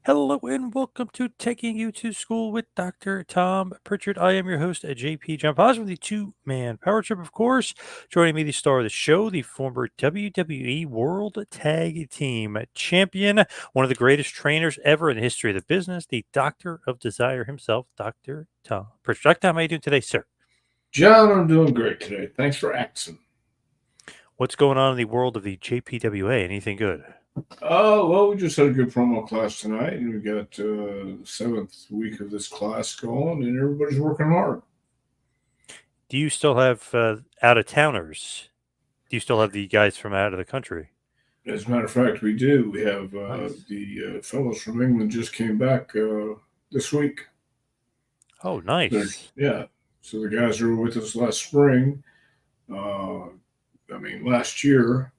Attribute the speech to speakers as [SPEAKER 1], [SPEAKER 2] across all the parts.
[SPEAKER 1] Hello and welcome to Taking You to School with Dr. Tom Prichard. I am your host at JP John Paz with the two-man power trip, of course. Joining me, the star of the show, the former WWE World Tag Team Champion, one of the greatest trainers ever in the history of the business, the Doctor of Desire himself, Dr. Tom Prichard. Dr. Tom, how are you doing today, sir?
[SPEAKER 2] John, I'm doing great today. Thanks for asking.
[SPEAKER 1] What's going on in the world of the JPWA? Anything good?
[SPEAKER 2] Oh, well, we just had a good promo class tonight, and we got the seventh week of this class going, and everybody's working hard.
[SPEAKER 1] Do you still have out-of-towners? Do you still have the guys from out of the country?
[SPEAKER 2] As a matter of fact, we do. We have
[SPEAKER 1] Nice.
[SPEAKER 2] the fellows from England just came back this week.
[SPEAKER 1] Oh,
[SPEAKER 2] They're,
[SPEAKER 1] nice.
[SPEAKER 2] yeah, so the guys who were with us last spring, uh, last year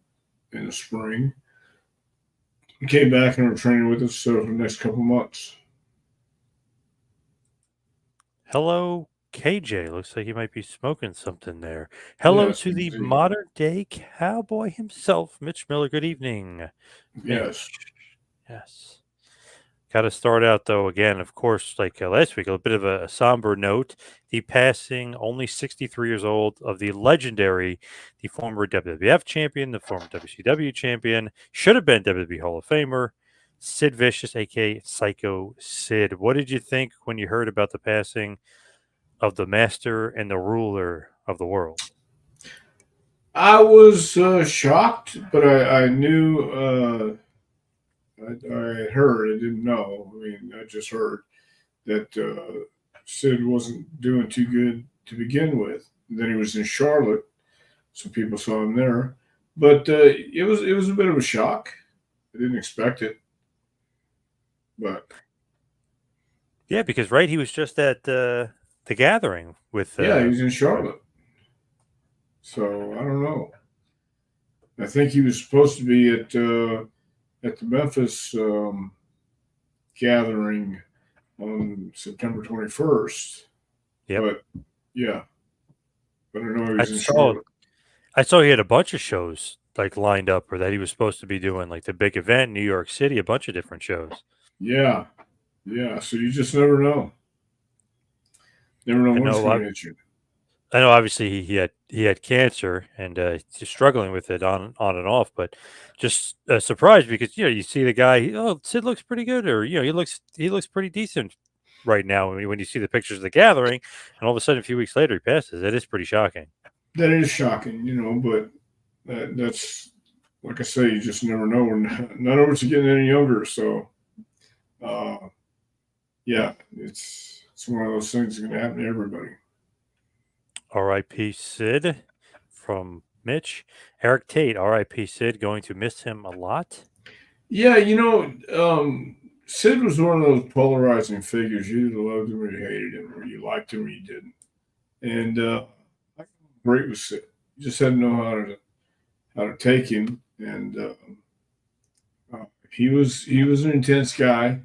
[SPEAKER 2] in the spring, came back and are training with us for the next couple months.
[SPEAKER 1] Hello, KJ. Looks like he might be smoking something there. Hello
[SPEAKER 2] Yes,
[SPEAKER 1] to the
[SPEAKER 2] indeed.
[SPEAKER 1] modern day cowboy himself, Mitch Miller. Good evening,
[SPEAKER 2] Yes.
[SPEAKER 1] Mitch. Yes. Got to start out, though, again, of course, like last week, a bit of a somber note. The passing, only 63 years old, of the legendary, the former WWF champion, the former WCW champion, should have been WWE Hall of Famer, Sid Vicious, aka Sycho Sid. What did you think when you heard about the passing of the master and the ruler of the world?
[SPEAKER 2] I was shocked, but I knew I heard. I didn't know. I just heard that Sid wasn't doing too good to begin with. And then he was in Charlotte, so people saw him there. But it was a bit of a shock. I didn't expect it, but
[SPEAKER 1] Yeah, because right, he was just at the gathering with.
[SPEAKER 2] yeah, he's in Charlotte. So I don't know. I think he was supposed to be at the Memphis gathering on September 21st.
[SPEAKER 1] Yep,
[SPEAKER 2] But yeah, but I know
[SPEAKER 1] I
[SPEAKER 2] he's in
[SPEAKER 1] saw.
[SPEAKER 2] Charlotte.
[SPEAKER 1] I saw he had a bunch of shows like lined up, or that he was supposed to be doing, like the big event in New York City, a bunch of different shows.
[SPEAKER 2] Yeah, yeah. So you just never know. Never know
[SPEAKER 1] I
[SPEAKER 2] when it's
[SPEAKER 1] know.
[SPEAKER 2] going to hit you.
[SPEAKER 1] I know. Obviously, he had cancer and he's struggling with it on and off. But just surprised because you see the guy. Oh, Sid looks pretty good, or he looks pretty decent right now. When you see the pictures of the gathering, and all of a sudden a few weeks later he passes, it is pretty shocking.
[SPEAKER 2] That is shocking, but that's like I say, you just never know. We're not over to getting any younger, so uh, yeah, it's one of those things that's going to happen to everybody.
[SPEAKER 1] R.I.P. Sid from Mitch. Eric Tate, R.I.P. Sid. Going to miss him a lot.
[SPEAKER 2] Yeah, Sid was one of those polarizing figures. You either loved him or you hated him, or you liked him or you didn't. And I got great with Sid. You just had to know how to take him, and he was an intense guy,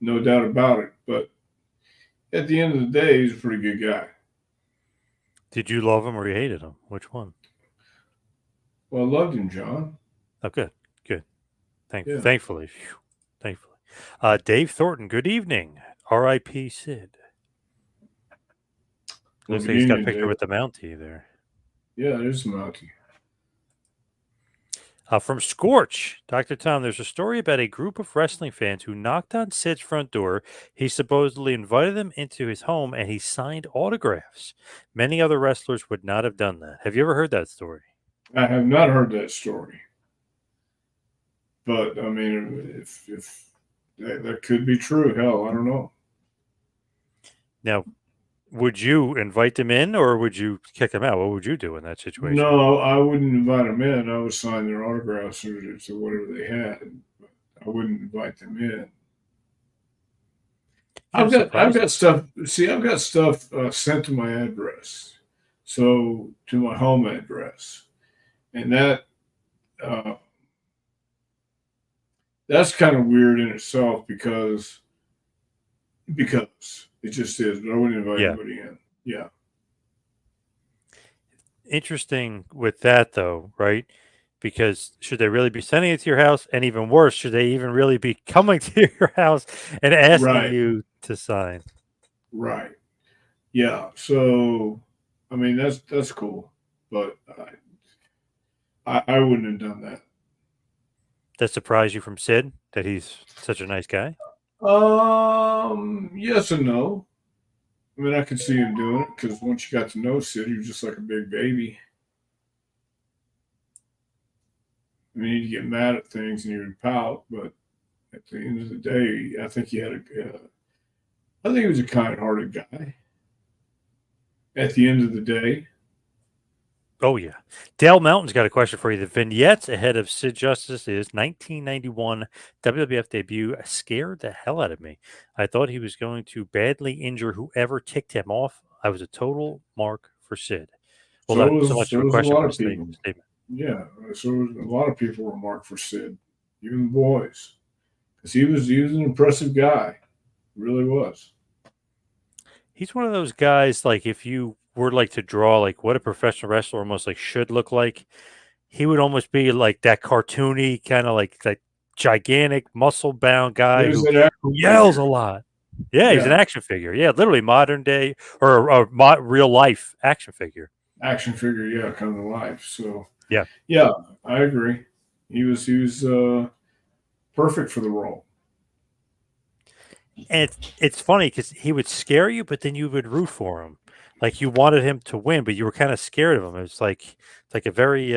[SPEAKER 2] no doubt about it. But at the end of the day, he's a pretty good guy.
[SPEAKER 1] Did you love him or you hated him? Which one?
[SPEAKER 2] Well, I loved him, John.
[SPEAKER 1] Oh, good, good.
[SPEAKER 2] Yeah.
[SPEAKER 1] Thankfully, phew, thankfully. Dave Thornton. Good evening. R.I.P. Sid.
[SPEAKER 2] Well,
[SPEAKER 1] Looks
[SPEAKER 2] good
[SPEAKER 1] like he's got a
[SPEAKER 2] evening,
[SPEAKER 1] picture
[SPEAKER 2] Dave.
[SPEAKER 1] with the Mountie there.
[SPEAKER 2] Yeah, there's Monty.
[SPEAKER 1] From Scorch, Dr. Tom, there's a story about a group of wrestling fans who knocked on Sid's front door. He supposedly invited them into his home and he signed autographs. Many other wrestlers would not have done that. Have you ever heard that story?
[SPEAKER 2] I have not heard that story, but if that could be true, hell, I don't know.
[SPEAKER 1] Now, would you invite them in or would you kick them out? What would you do in that situation?
[SPEAKER 2] No, I wouldn't invite them in. I would sign their autographs to whatever they had. But I wouldn't invite them in. I've got
[SPEAKER 1] Surprising.
[SPEAKER 2] stuff. See, I've got stuff sent to my address, so to my home address, and uh, that's kind of weird in itself because it just is. But I wouldn't invite
[SPEAKER 1] Yeah.
[SPEAKER 2] anybody in. Yeah,
[SPEAKER 1] Interesting with that, though, right? because should they really be sending it to your house? And even worse, should they even really be coming to your house and asking
[SPEAKER 2] Right.
[SPEAKER 1] you to sign?
[SPEAKER 2] Right. Yeah. So, I mean, that's cool, but I wouldn't have done that.
[SPEAKER 1] That surprised you from Sid that he's such a nice guy?
[SPEAKER 2] Yes and no. I mean, I could see him doing it because once you got to know Sid, he was just like a big baby. I mean, he'd get mad at things and he would pout, but at the end of the day, I think I think he was a kind-hearted guy. At the end of the day,
[SPEAKER 1] Oh yeah. Dale Mountain's got a question for you. The vignettes ahead of Sid Justice's 1991 WWF debut scared the hell out of me. I thought he was going to badly injure whoever ticked him off. I was a total mark for Sid. Well, not so much
[SPEAKER 2] so
[SPEAKER 1] of a
[SPEAKER 2] was a
[SPEAKER 1] question,
[SPEAKER 2] lot
[SPEAKER 1] but a
[SPEAKER 2] of people.
[SPEAKER 1] statement.
[SPEAKER 2] Yeah, so a lot of people were marked for Sid, even the boys, because he was an impressive guy, he really was.
[SPEAKER 1] He's one of those guys, like if you were like to draw like what a professional wrestler almost like should look like, he would almost be like that cartoony kind of like that gigantic muscle bound
[SPEAKER 2] He
[SPEAKER 1] guy
[SPEAKER 2] was
[SPEAKER 1] who
[SPEAKER 2] an action
[SPEAKER 1] yells a
[SPEAKER 2] figure.
[SPEAKER 1] lot. Yeah, he's an
[SPEAKER 2] Yeah,
[SPEAKER 1] action figure. Yeah, literally modern day or real life action figure.
[SPEAKER 2] action figure. Yeah, come to life. So
[SPEAKER 1] Yeah,
[SPEAKER 2] yeah, I agree. He was perfect for the role.
[SPEAKER 1] and it's funny because he would scare you, but then you would root for him. Like you wanted him to win, but you were kind of scared of him. It's like a very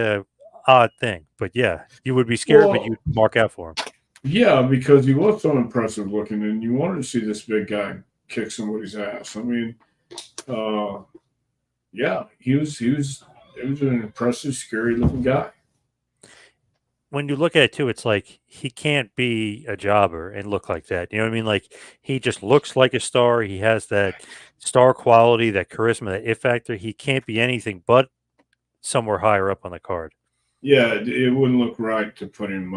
[SPEAKER 1] odd thing. But yeah, you would be scared, but you'd
[SPEAKER 2] Well,
[SPEAKER 1] mark out for him.
[SPEAKER 2] yeah, because he was so impressive looking, and you wanted to see this big guy kick somebody's ass. I mean, uh, yeah, he was an impressive, scary looking guy.
[SPEAKER 1] When you look at it too, it's like he can't be a jobber and look like that. You know what I mean? Like he just looks like a star. He has that star quality, that charisma, that it factor. He can't be anything but somewhere higher up on the card.
[SPEAKER 2] Yeah, it wouldn't look right to put him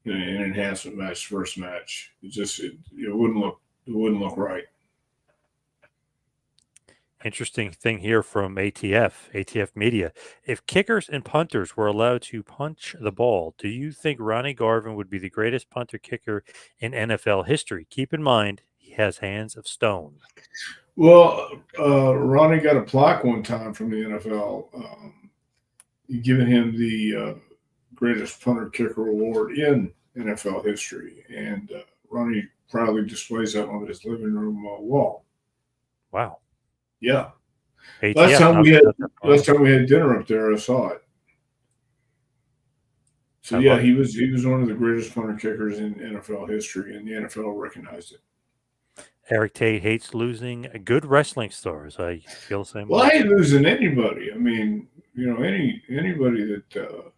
[SPEAKER 2] in an enhancement match, first match. It wouldn't look right.
[SPEAKER 1] Interesting thing here from ATF Media. If kickers and punters were allowed to punch the ball, do you think Ronnie Garvin would be the greatest punter kicker in NFL history? Keep in mind, he has hands of stone.
[SPEAKER 2] Well, Ronnie got a plaque one time from the NFL, giving him the greatest punter kicker award in NFL history, and Ronnie proudly displays that on his living room wall.
[SPEAKER 1] Wow.
[SPEAKER 2] Yeah, last
[SPEAKER 1] ATF
[SPEAKER 2] time we
[SPEAKER 1] knocks
[SPEAKER 2] had
[SPEAKER 1] it out there.
[SPEAKER 2] last
[SPEAKER 1] Wow.
[SPEAKER 2] time we had dinner up there, I saw it. So
[SPEAKER 1] I
[SPEAKER 2] yeah,
[SPEAKER 1] love it.
[SPEAKER 2] he was one of the greatest punter kickers in NFL history, and the NFL recognized it.
[SPEAKER 1] Eric Tate hates losing good wrestling stars. I feel the same
[SPEAKER 2] Well, I
[SPEAKER 1] way.
[SPEAKER 2] ain't losing anybody. I mean, anybody that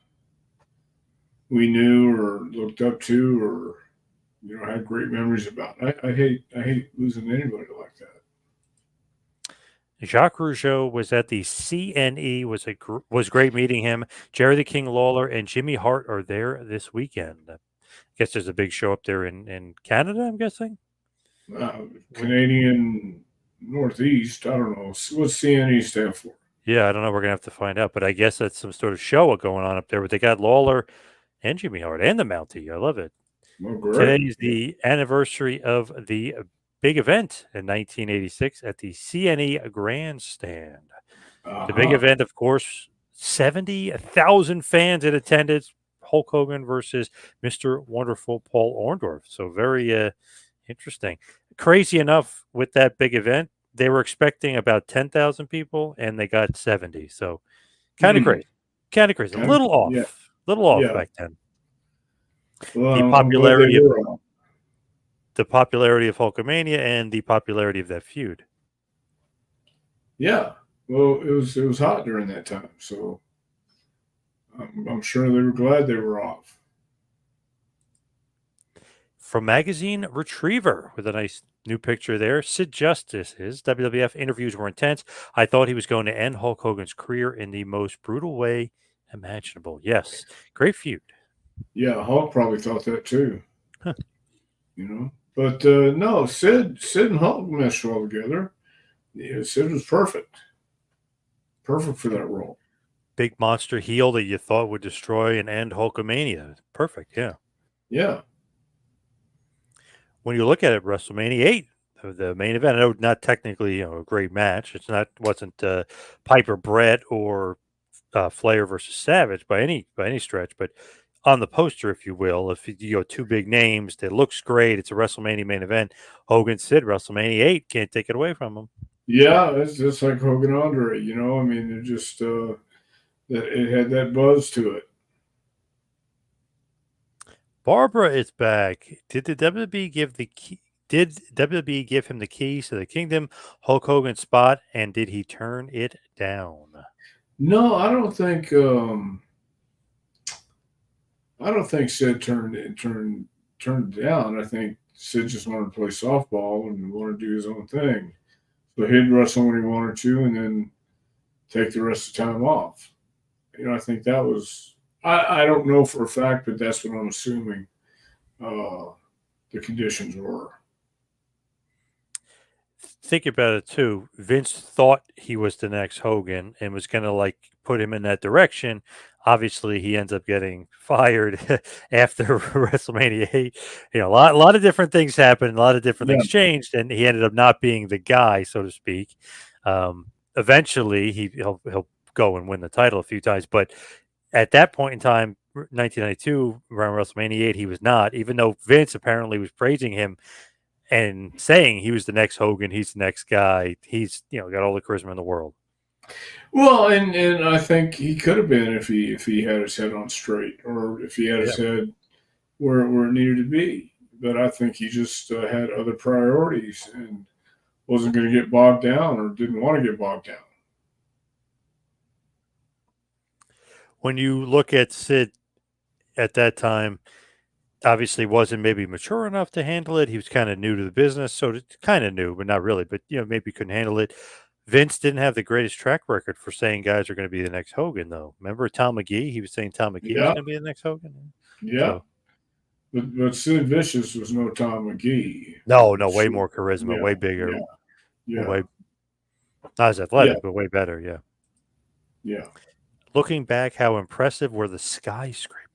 [SPEAKER 2] we knew or looked up to, or had great memories about. I hate losing anybody like that.
[SPEAKER 1] Jacques Rougeau was at the CNE. Was great meeting him. Jerry the King Lawler and Jimmy Hart are there this weekend. I guess there's a big show up there in Canada. I'm guessing.
[SPEAKER 2] Uh,
[SPEAKER 1] When,
[SPEAKER 2] Canadian Northeast. I don't know what's CNE stand for.
[SPEAKER 1] yeah, I don't know. We're gonna have to find out, but I guess that's some sort of show going on up there. But they got Lawler and Jimmy Hart and the Mountie. I love it.
[SPEAKER 2] Well,
[SPEAKER 1] Today
[SPEAKER 2] great.
[SPEAKER 1] is the anniversary of the big event in 1986 at the CNE Grandstand.
[SPEAKER 2] Uh
[SPEAKER 1] The big
[SPEAKER 2] huh.
[SPEAKER 1] event, of course, 70,000 fans in attendance. Hulk Hogan versus Mr. Wonderful Paul Orndorff. So very interesting. Crazy enough with that big event, they were expecting about 10,000 people and they got 70. So kind of
[SPEAKER 2] Hmm.
[SPEAKER 1] crazy. Kind of crazy. A
[SPEAKER 2] Kind of.
[SPEAKER 1] little
[SPEAKER 2] Yeah.
[SPEAKER 1] off. Little off
[SPEAKER 2] Yeah.
[SPEAKER 1] back then.
[SPEAKER 2] Well,
[SPEAKER 1] The
[SPEAKER 2] I'm glad they
[SPEAKER 1] popularity of
[SPEAKER 2] were on.
[SPEAKER 1] Hulkamania and the popularity of that feud.
[SPEAKER 2] Yeah. Well, it was hot during that time, so I'm sure they were glad they were off.
[SPEAKER 1] From Magazine Retriever with a nice new picture there. Sid Justice, his WWF interviews were intense. I thought he was going to end Hulk Hogan's career in the most brutal way imaginable. Yes, great feud.
[SPEAKER 2] Yeah, Hulk probably thought that too.
[SPEAKER 1] Huh.
[SPEAKER 2] But no, Sid and Hulk meshed well together. Yeah, Sid was perfect for that role.
[SPEAKER 1] big monster heel that you thought would destroy and end Hulkamania. Perfect, yeah.
[SPEAKER 2] Yeah.
[SPEAKER 1] When you look at it, WrestleMania 8, the main event, I know not technically a great match. Wasn't Piper Brett or Flair versus Savage by any stretch, but on the poster, if you will, if you go two big names, it looks great. It's a WrestleMania main event. Hogan Sid, WrestleMania 8, can't take it away from him.
[SPEAKER 2] Yeah, it's just like Hogan Andre, I mean, they're just that it had that buzz to it.
[SPEAKER 1] Barbara is back. Did the WWE give the key? Did WWE give him the keys to the kingdom, Hulk Hogan's spot, and did he turn it down?
[SPEAKER 2] No, I don't think Sid turned it down. I think Sid just wanted to play softball and wanted to do his own thing. So he'd wrestle when he wanted to, and then take the rest of the time off. I think that was. I don't know for a fact, but that's what I'm assuming. The conditions were.
[SPEAKER 1] Think about it too. Vince thought he was the next Hogan and was going to put him in that direction. Obviously, he ends up getting fired after WrestleMania 8. A lot of different things happened, a lot of different
[SPEAKER 2] Yeah.
[SPEAKER 1] things changed, and he ended up not being the guy, so to speak. Eventually, he'll go and win the title a few times, but at that point in time, 1992, around WrestleMania 8, he was not, even though Vince apparently was praising him and saying he was the next Hogan, he's the next guy. He's got all the charisma in the world.
[SPEAKER 2] Well, and I think he could have been if he had his head on straight, or if he had his head where it needed to be. But I think he just had other priorities and wasn't going to get bogged down, or didn't want to get bogged down.
[SPEAKER 1] When you look at Sid at that time, obviously wasn't maybe mature enough to handle it. He was kind of new to the business, so kind of new, but not really. But maybe couldn't handle it. Vince didn't have the greatest track record for saying guys are going to be the next Hogan, though. Remember Tom McGee? He was saying Tom McGee was
[SPEAKER 2] Yeah,
[SPEAKER 1] going to be the next Hogan.
[SPEAKER 2] yeah.
[SPEAKER 1] So,
[SPEAKER 2] But Sid Vicious was no Tom McGee.
[SPEAKER 1] no, way more charisma,
[SPEAKER 2] Yeah,
[SPEAKER 1] way bigger,
[SPEAKER 2] yeah,
[SPEAKER 1] way not as
[SPEAKER 2] yeah,
[SPEAKER 1] athletic, but way better. Yeah.
[SPEAKER 2] yeah.
[SPEAKER 1] Looking back, how impressive were the skyscrapers?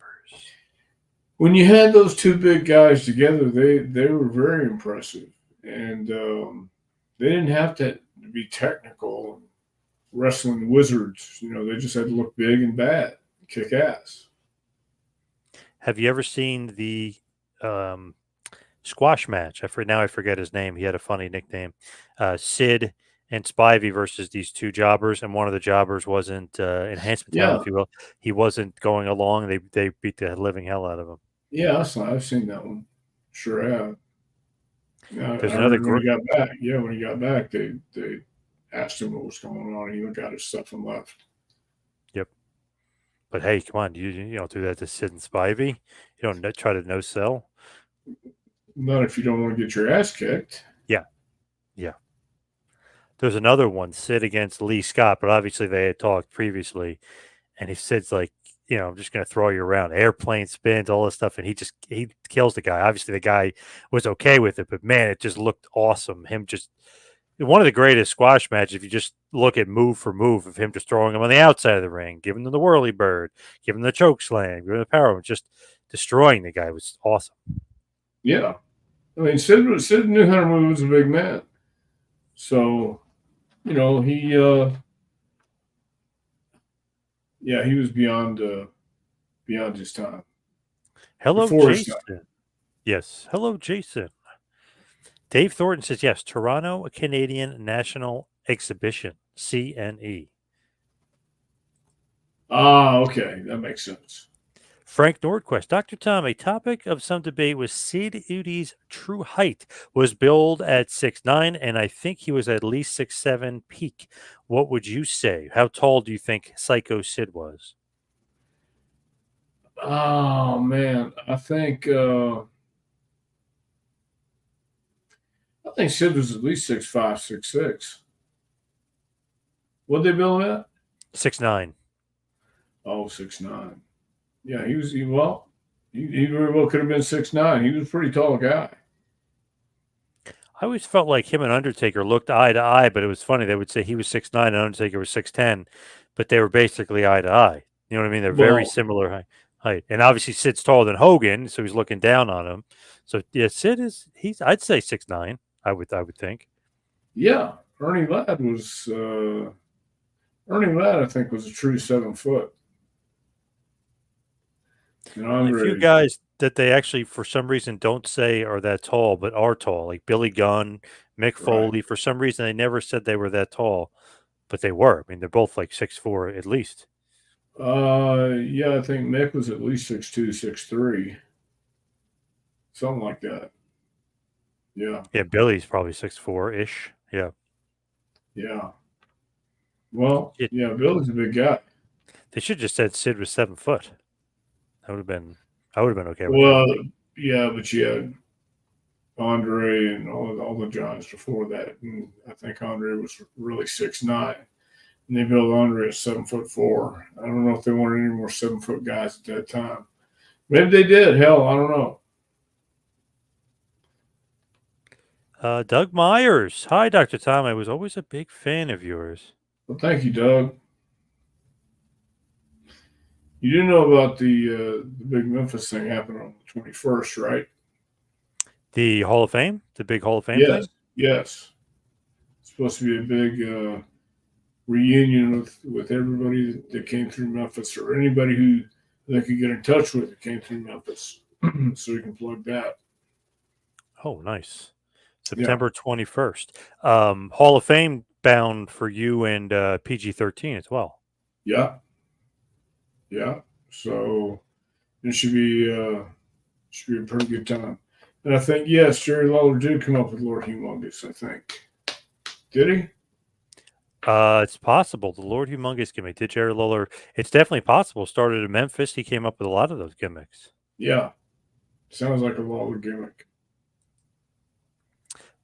[SPEAKER 2] When you had those two big guys together, they were very impressive, and they didn't have to be technical wrestling wizards. They just had to look big and bad, kick ass.
[SPEAKER 1] Have you ever seen the squash match? I forget his name. He had a funny nickname. Sid and Spivey versus these two jobbers, and one of the jobbers wasn't enhancement talent,
[SPEAKER 2] Yeah,
[SPEAKER 1] if you will. He wasn't going along. They beat the living hell out of him.
[SPEAKER 2] yeah, I've seen that one. Sure have.
[SPEAKER 1] There's
[SPEAKER 2] I
[SPEAKER 1] another
[SPEAKER 2] remember when
[SPEAKER 1] group.
[SPEAKER 2] he got back. Yeah, when he got back, they asked him what was going on, and he got his stuff and left.
[SPEAKER 1] Yep. But hey, come on, you don't do that to Sid and Spivey. You don't try to no sell.
[SPEAKER 2] Not if you don't want to get your ass kicked.
[SPEAKER 1] Yeah, yeah. There's another one, Sid against Lee Scott, but obviously they had talked previously, and he Sid's like, I'm just going to throw you around, airplane spins, all this stuff, and he kills the guy. Obviously, the guy was okay with it, but man, it just looked awesome. Him just one of the greatest squash matches. If you just look at move for move of him just throwing him on the outside of the ring, giving him the whirly bird, giving him the choke slam, giving him the power, just destroying the guy was awesome.
[SPEAKER 2] Yeah, I mean Sid knew how to move as a big man, so he he was beyond his time.
[SPEAKER 1] Hello,
[SPEAKER 2] Before his time.
[SPEAKER 1] Jason. Yes. Hello, Jason. Dave Thornton says, yes, Toronto Canadian National Exhibition, CNE.
[SPEAKER 2] Ah, okay. That makes sense.
[SPEAKER 1] Frank Nordquist, Dr. Tom, a topic of some debate was Sid Udi's true height was billed at 6'9", and I think he was at least 6'7" peak. What would you say? How tall do you think Sycho Sid was?
[SPEAKER 2] Oh man, I think Sid was at least 6'5", 6'6". What did they bill him at?
[SPEAKER 1] 6'9".
[SPEAKER 2] Oh, 6'9". Yeah, he very well could have been 6'9". He was a pretty tall guy.
[SPEAKER 1] I always felt like him and Undertaker looked eye to eye, but it was funny. They would say he was 6'9" and Undertaker was 6'10", but they were basically eye to eye. You know what I mean? They're very
[SPEAKER 2] Well,
[SPEAKER 1] similar height, and obviously Sid's taller than Hogan, so he's looking down on him. So yeah, Sid he's I'd say 6'9". I would think.
[SPEAKER 2] yeah, Ernie Ladd, I think, was a true 7 foot. And
[SPEAKER 1] Only a few
[SPEAKER 2] Andre,
[SPEAKER 1] guys that they actually for some reason don't say are that tall, but are tall, like Billy Gunn, Mick
[SPEAKER 2] right?
[SPEAKER 1] Foley. For some reason, they never said they were that tall, but they were. I mean, they're both like 6'4" at least.
[SPEAKER 2] Yeah, I think Mick was at least 6'2", 6'3", something like that. Yeah,
[SPEAKER 1] Yeah, Billy's probably 6'4" ish. Yeah.
[SPEAKER 2] yeah. Well,
[SPEAKER 1] It,
[SPEAKER 2] yeah, Billy's a big guy.
[SPEAKER 1] they should just said Sid was 7 foot. That would have been. I would have been okay with that.
[SPEAKER 2] Well, yeah, but you had Andre and all the Johns before that, and I think Andre was really 6'9", and they built Andre at 7'4". I don't know if they wanted any more 7 foot guys at that time. Maybe they did. Hell, I don't know.
[SPEAKER 1] Doug Myers. Hi, Dr. Tom. I was always a big fan of yours.
[SPEAKER 2] Well, thank you, Doug. You do know about the big Memphis thing happened on the 21st, right?
[SPEAKER 1] The Hall of Fame, the big Hall of Fame
[SPEAKER 2] Yes,
[SPEAKER 1] thing.
[SPEAKER 2] yes. It's supposed to be a big reunion with everybody that came through Memphis, or anybody who they could get in touch with that came through Memphis, so we can plug that.
[SPEAKER 1] Oh, nice.
[SPEAKER 2] Yeah,
[SPEAKER 1] September 21st. Hall of Fame bound for you and PG-13 as well.
[SPEAKER 2] yeah, yeah. So it should be a pretty good time. And I think yes, Jerry Lawler did come up with Lord Humongous. I think did he?
[SPEAKER 1] It's possible. The Lord Humongous gimmick. Did Jerry Lawler? It's definitely possible. Started in Memphis. He came up with a lot of those gimmicks.
[SPEAKER 2] Yeah, sounds like a Lawler gimmick.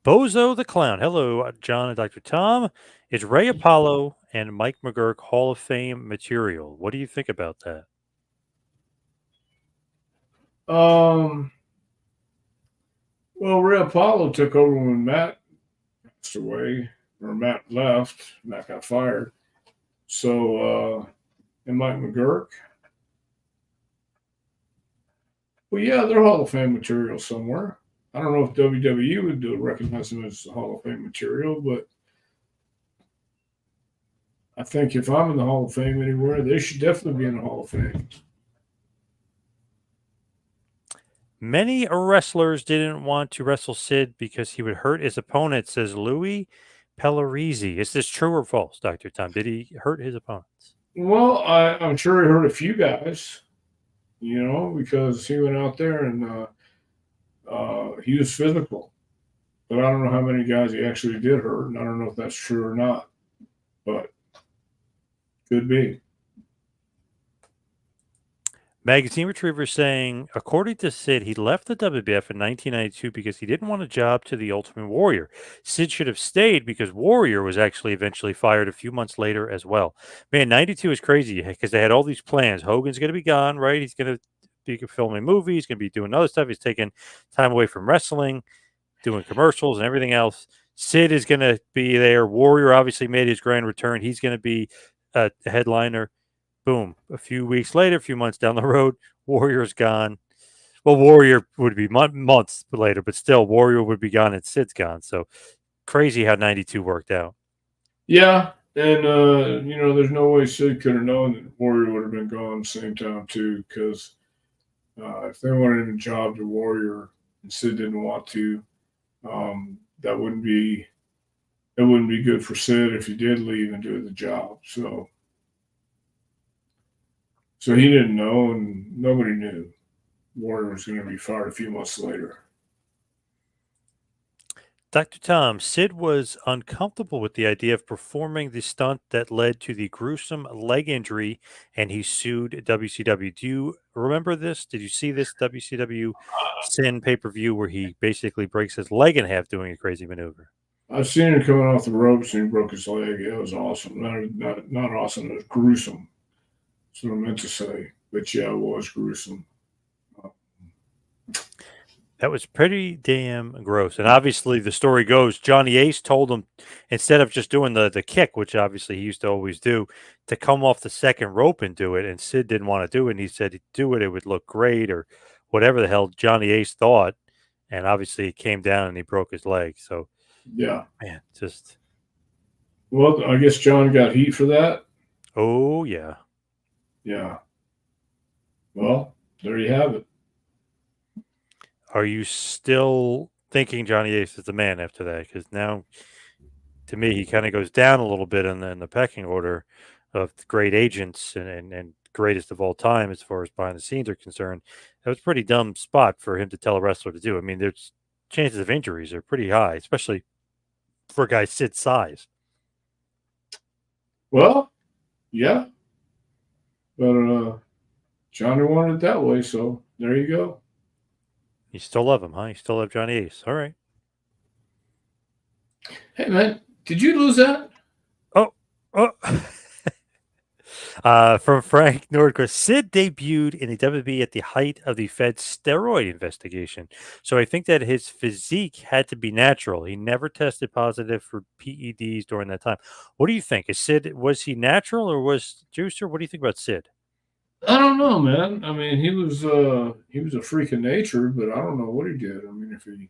[SPEAKER 1] Bozo the Clown. Hello, John and Dr. Tom. Is Ray Apollo and Mike McGurk Hall of Fame material? What do you think about that?
[SPEAKER 2] Um, well, Ray Apollo took over when Matt passed away, or Matt left. Matt got fired. So, and Mike McGurk. Well, yeah, they're Hall of Fame material somewhere. I don't know if WWE would recognize them as Hall of Fame material, but I think if I'm in the Hall of Fame anywhere, they should definitely be in the Hall of Fame.
[SPEAKER 1] Many wrestlers didn't want to wrestle Sid because he would hurt his opponent, says Louis Pellerizzi. Is this true or false, Dr. Tom? Did he hurt his opponents?
[SPEAKER 2] Well, I'm sure he hurt a few guys, because he went out there and he was physical. But I don't know how many guys he actually did hurt, and I don't know if that's true or not. But could be.
[SPEAKER 1] Magazine Retriever saying, according to Sid, he left the WWF in 1992 because he didn't want a job to the Ultimate Warrior. Sid should have stayed because Warrior was actually eventually fired a few months later as well. Man, 92 is crazy because they had all these plans. Hogan's going to be gone, right? He's going to be filming movies, he's going to be doing other stuff. He's taking time away from wrestling, doing commercials and everything else. Sid is going to be there. Warrior obviously made his grand return. He's going to be a headliner. Boom. A few weeks later, a few months down the road, Warrior's gone. Well, Warrior would be months later, but still, Warrior would be gone and Sid's gone. So crazy how 92 worked out.
[SPEAKER 2] Yeah. And, there's no way Sid could have known that Warrior would have been gone the same time, too, because if they wanted a job to Warrior and Sid didn't want to, that wouldn't be good for Sid if he did leave and do the job. So he didn't know, and nobody knew Warrior was going to be fired a few months later.
[SPEAKER 1] Dr. Tom, Sid was uncomfortable with the idea of performing the stunt that led to the gruesome leg injury, and he sued WCW. Do you remember this? Did you see this WCW Sin pay-per-view where he basically breaks his leg in half doing a crazy maneuver?
[SPEAKER 2] I've seen him coming off the ropes and he broke his leg. It was awesome. Not awesome. It was gruesome. That's what I meant to say. But yeah, it was gruesome.
[SPEAKER 1] That was pretty damn gross. And obviously, the story goes Johnny Ace told him instead of just doing the kick, which obviously he used to always do, to come off the second rope and do it. And Sid didn't want to do it. And he said he'd do it, it would look great, or whatever the hell Johnny Ace thought. And obviously, he came down and he broke his leg. So,
[SPEAKER 2] Yeah.
[SPEAKER 1] man, just.
[SPEAKER 2] Well, I guess John got heat for that.
[SPEAKER 1] Oh, yeah.
[SPEAKER 2] Yeah. Well, there you have it.
[SPEAKER 1] Are you still thinking Johnny Ace is the man after that? Because now, to me, he kind of goes down a little bit in the pecking order of the great agents and greatest of all time as far as behind the scenes are concerned. That was a pretty dumb spot for him to tell a wrestler to do. I mean, there's chances of injuries are pretty high, especially for a guy Sid's size.
[SPEAKER 2] Well, yeah. But Johnny wanted it that way, so there you go.
[SPEAKER 1] You still love him, huh? You still love Johnny Ace. All right.
[SPEAKER 2] Hey, man, did you lose that?
[SPEAKER 1] Oh, oh. From Frank Nordquist, Sid debuted in the WWE at the height of the Fed's steroid investigation. So I think that his physique had to be natural. He never tested positive for PEDs during that time. What do you think? Was he natural or was juicer? What do you think about Sid?
[SPEAKER 2] I don't know, man. I mean, he was a freak of nature, but I don't know what he did. I mean, if he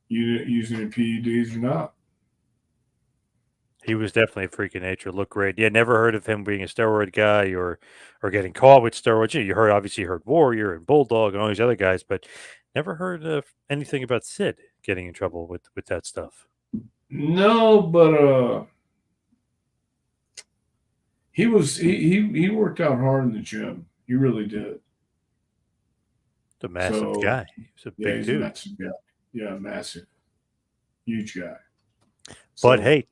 [SPEAKER 2] used any PEDs or not.
[SPEAKER 1] He was definitely a freak of nature. Looked great. Yeah, never heard of him being a steroid guy or getting caught with steroids. You heard obviously you heard Warrior and Bulldog and all these other guys, but never heard of anything about Sid getting in trouble with that stuff.
[SPEAKER 2] No, but he worked out hard in the gym. He really did.
[SPEAKER 1] The massive
[SPEAKER 2] So
[SPEAKER 1] guy. He's a
[SPEAKER 2] yeah,
[SPEAKER 1] big
[SPEAKER 2] he's a
[SPEAKER 1] dude.
[SPEAKER 2] massive guy. Yeah, massive, huge guy.
[SPEAKER 1] But
[SPEAKER 2] So
[SPEAKER 1] hey,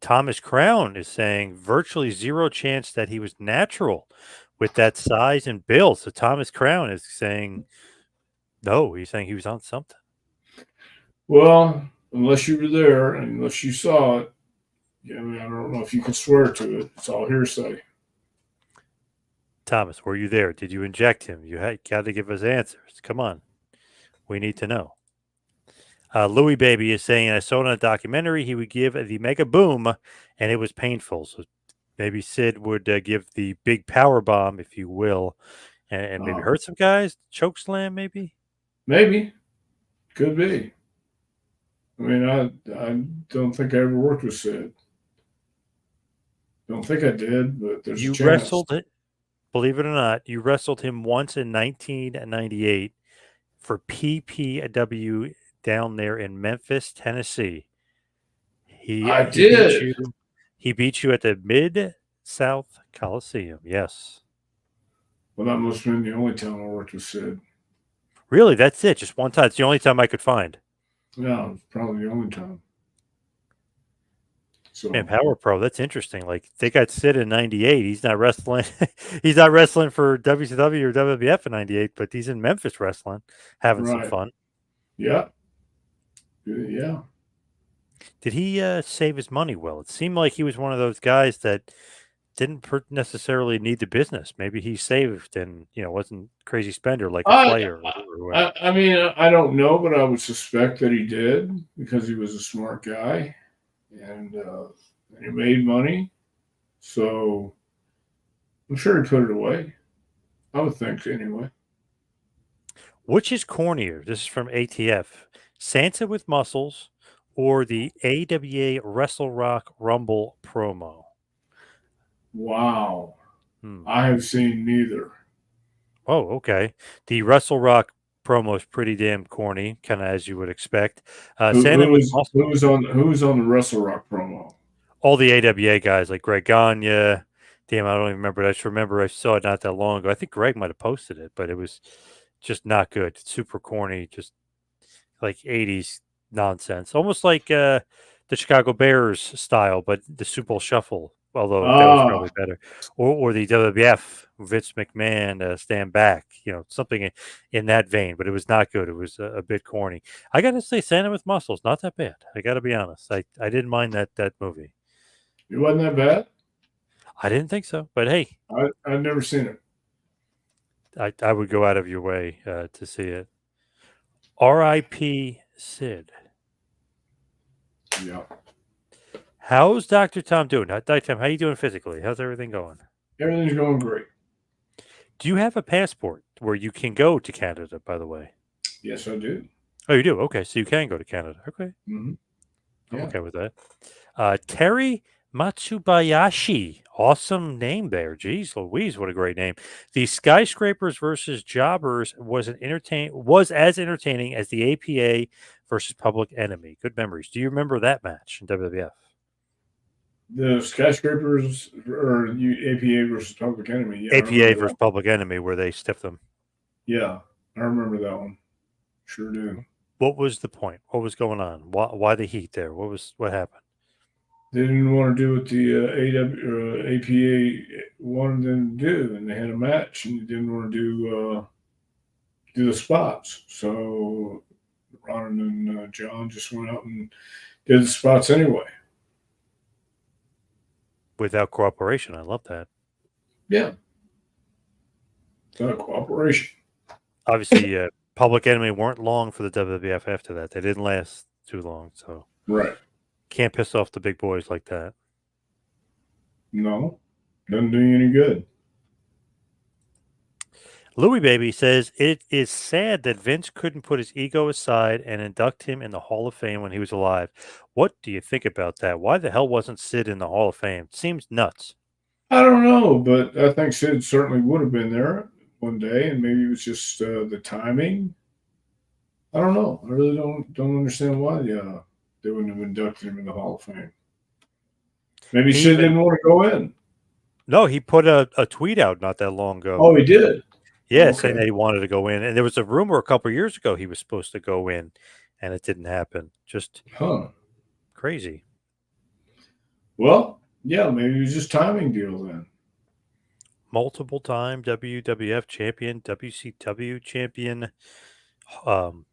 [SPEAKER 1] Thomas Crown is saying virtually zero chance that he was natural with that size and build. So Thomas Crown is saying no. He's saying he was on something.
[SPEAKER 2] well, unless you were there, and unless you saw it, yeah, I mean, I don't know if you can swear to it. It's all hearsay.
[SPEAKER 1] Thomas, were you there? Did you inject him? You had got to give us answers. Come on. We need to know. Louis Baby is saying, I saw in a documentary he would give the mega boom, and it was painful. So maybe Sid would give the big power bomb, if you will, and maybe
[SPEAKER 2] Um,
[SPEAKER 1] hurt some guys. Choke slam, maybe.
[SPEAKER 2] maybe could be. I mean, I don't think I ever worked with Sid. Don't think I did, but there's a
[SPEAKER 1] You
[SPEAKER 2] chance.
[SPEAKER 1] wrestled it, believe it or not. You wrestled him once in 1998 for PPW down there in Memphis, Tennessee. He
[SPEAKER 2] I
[SPEAKER 1] he beat
[SPEAKER 2] did.
[SPEAKER 1] you. He beat you at the Mid South Coliseum. Yes.
[SPEAKER 2] Well, that must have been the only time I worked with Sid.
[SPEAKER 1] Really, that's it. Just one time. It's the only time I could find.
[SPEAKER 2] Yeah, it's probably the only time.
[SPEAKER 1] Man,
[SPEAKER 2] So
[SPEAKER 1] Power Pro. That's interesting. Like they got Sid in '98. He's not wrestling. He's not wrestling for WCW or WWF in '98, but he's in Memphis wrestling, having some
[SPEAKER 2] right,
[SPEAKER 1] fun.
[SPEAKER 2] yeah, yeah.
[SPEAKER 1] Did he save his money well? It seemed like he was one of those guys that didn't necessarily need the business. Maybe he saved and wasn't crazy spender like a
[SPEAKER 2] I,
[SPEAKER 1] Flair or whoever.
[SPEAKER 2] I mean, I don't know, but I would suspect that he did because he was a smart guy and he made money. So I'm sure he put it away. I would think anyway.
[SPEAKER 1] Which is cornier? This is from ATF. Santa with muscles or the AWA Wrestle Rock Rumble promo?
[SPEAKER 2] Wow,
[SPEAKER 1] Hmm.
[SPEAKER 2] I have seen neither.
[SPEAKER 1] Oh, okay. The Wrestle Rock promo is pretty damn corny, kind of as you would expect.
[SPEAKER 2] Who,
[SPEAKER 1] Santa
[SPEAKER 2] who
[SPEAKER 1] with
[SPEAKER 2] was
[SPEAKER 1] muscles.
[SPEAKER 2] who was on who was on the Wrestle Rock promo?
[SPEAKER 1] All the AWA guys like Greg Gagne. Damn, I don't even remember. I just remember I saw it not that long ago. I think Greg might have posted it, but it was just not good. Super corny, just like 80s nonsense. Almost like the Chicago Bears style, but the Super Bowl shuffle, although that was
[SPEAKER 2] Ah,
[SPEAKER 1] probably better. Or the WWF, Vince McMahon, stand back, something in that vein, but it was not good. It was a bit corny. I got to say, Santa with Muscles, not that bad. I got to be honest. I didn't mind that movie.
[SPEAKER 2] it wasn't that bad.
[SPEAKER 1] I didn't think so, but hey,
[SPEAKER 2] I've never seen it.
[SPEAKER 1] I would go out of your way to see it. R.I.P. Sid.
[SPEAKER 2] Yeah.
[SPEAKER 1] How's Dr. Tom doing? Dr. Tom, how you doing physically? How's everything going?
[SPEAKER 2] Everything's going great.
[SPEAKER 1] Do you have a passport where you can go to Canada, by the way?
[SPEAKER 2] Yes, I do.
[SPEAKER 1] Oh, you do? Okay, so you can go to Canada. Okay,
[SPEAKER 2] Mm-hmm.
[SPEAKER 1] I'm
[SPEAKER 2] Yeah.
[SPEAKER 1] okay with that. Terry Matsubayashi. Awesome name there. Jeez Louise, what a great name. The Skyscrapers versus Jobbers was as entertaining as the APA versus Public Enemy. Good memories. Do you remember that match in WWF?
[SPEAKER 2] The skyscrapers or APA versus Public Enemy. Yeah, I
[SPEAKER 1] APA
[SPEAKER 2] remember
[SPEAKER 1] versus
[SPEAKER 2] that.
[SPEAKER 1] Public Enemy, where they stiffed them.
[SPEAKER 2] Yeah, I remember that one. Sure do.
[SPEAKER 1] What was the point? What was going on? Why the heat there? What happened?
[SPEAKER 2] They didn't want to do what the APA wanted them to do, and they had a match, and they didn't want to do the spots. So Ron and John just went out and did the spots anyway.
[SPEAKER 1] Without cooperation, I love that.
[SPEAKER 2] Yeah, cooperation.
[SPEAKER 1] Obviously, Public Enemy weren't long for the WWF after that. They didn't last too long, so
[SPEAKER 2] Right.
[SPEAKER 1] can't piss off the big boys like that.
[SPEAKER 2] No, doesn't do you any good.
[SPEAKER 1] Louis Baby says it is sad that Vince couldn't put his ego aside and induct him in the Hall of Fame when he was alive. What do you think about that? Why the hell wasn't Sid in the Hall of Fame? Seems nuts.
[SPEAKER 2] I don't know, but I think Sid certainly would have been there one day, and maybe it was just the timing. I don't know. I really don't understand why they wouldn't have inducted him in the Hall of Fame. Maybe
[SPEAKER 1] He
[SPEAKER 2] Sid
[SPEAKER 1] even
[SPEAKER 2] didn't want to go in.
[SPEAKER 1] No, he put a tweet out not that long ago.
[SPEAKER 2] Oh, he did.
[SPEAKER 1] Yeah,
[SPEAKER 2] Okay.
[SPEAKER 1] saying that he wanted to go in. And there was a rumor a couple years ago he was supposed to go in, and it didn't happen. Just
[SPEAKER 2] Huh.
[SPEAKER 1] crazy.
[SPEAKER 2] Well, yeah, maybe it was just timing deal then.
[SPEAKER 1] Multiple time WWF champion, WCW champion, um,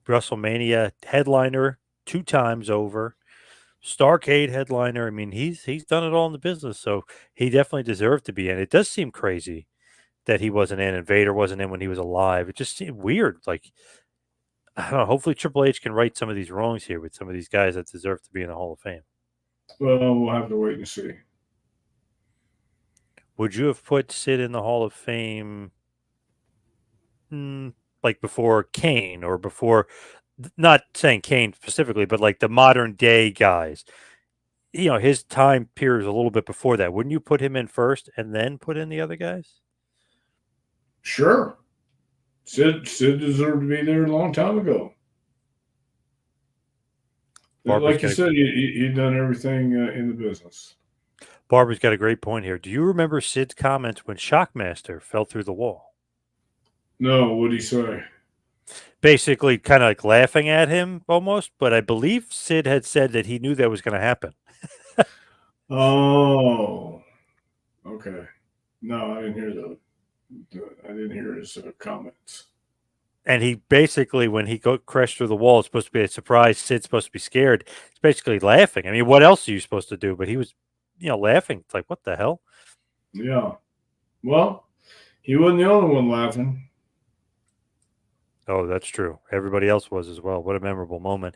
[SPEAKER 1] WrestleMania headliner 2 times over, Starcade headliner. I mean, he's done it all in the business, so he definitely deserved to be in. It does seem crazy that he wasn't in and Vader wasn't in when he was alive. It just seemed weird. Like, I don't know. Hopefully, Triple H can right some of these wrongs here with some of these guys that deserve to be in the Hall of Fame.
[SPEAKER 2] Well, we'll have to wait and see.
[SPEAKER 1] Would you have put Sid in the Hall of Fame, like before Kane or before? Not saying Kane specifically, but like the modern day guys. You know, his time period is a little bit before that. Wouldn't you put him in first and then put in the other guys?
[SPEAKER 2] Sure. Sid deserved to be there a long time ago.
[SPEAKER 1] Barbara's
[SPEAKER 2] Like you
[SPEAKER 1] got
[SPEAKER 2] said, he'd done everything in the business.
[SPEAKER 1] Barbara's got a great point here. Do you remember Sid's comments when Shockmaster fell through the wall?
[SPEAKER 2] No, what'd he say?
[SPEAKER 1] Basically, kind of like laughing at him almost, but I believe Sid had said that he knew that was going to happen.
[SPEAKER 2] Oh, okay. No, I didn't hear I didn't hear his comments.
[SPEAKER 1] And he basically, when he crashed through the wall, it's supposed to be a surprise. Sid's supposed to be scared. He's basically laughing. I mean, what else are you supposed to do? But he was, laughing. It's like, what the hell?
[SPEAKER 2] Yeah. Well, he wasn't the only one laughing.
[SPEAKER 1] Oh, that's true. Everybody else was as well. What a memorable moment.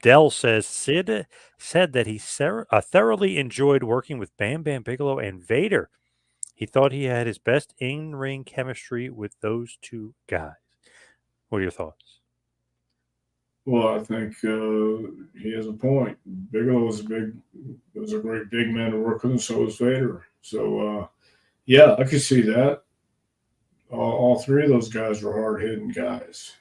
[SPEAKER 1] Dell says Sid said that he thoroughly enjoyed working with Bam Bam Bigelow and Vader. He thought he had his best in-ring chemistry with those two guys. What are your thoughts?
[SPEAKER 2] Well, I think he has a point. Bigelow was a great big man to work with, and so was Vader. So, yeah, I could see that. All three of those guys were hard hitting guys.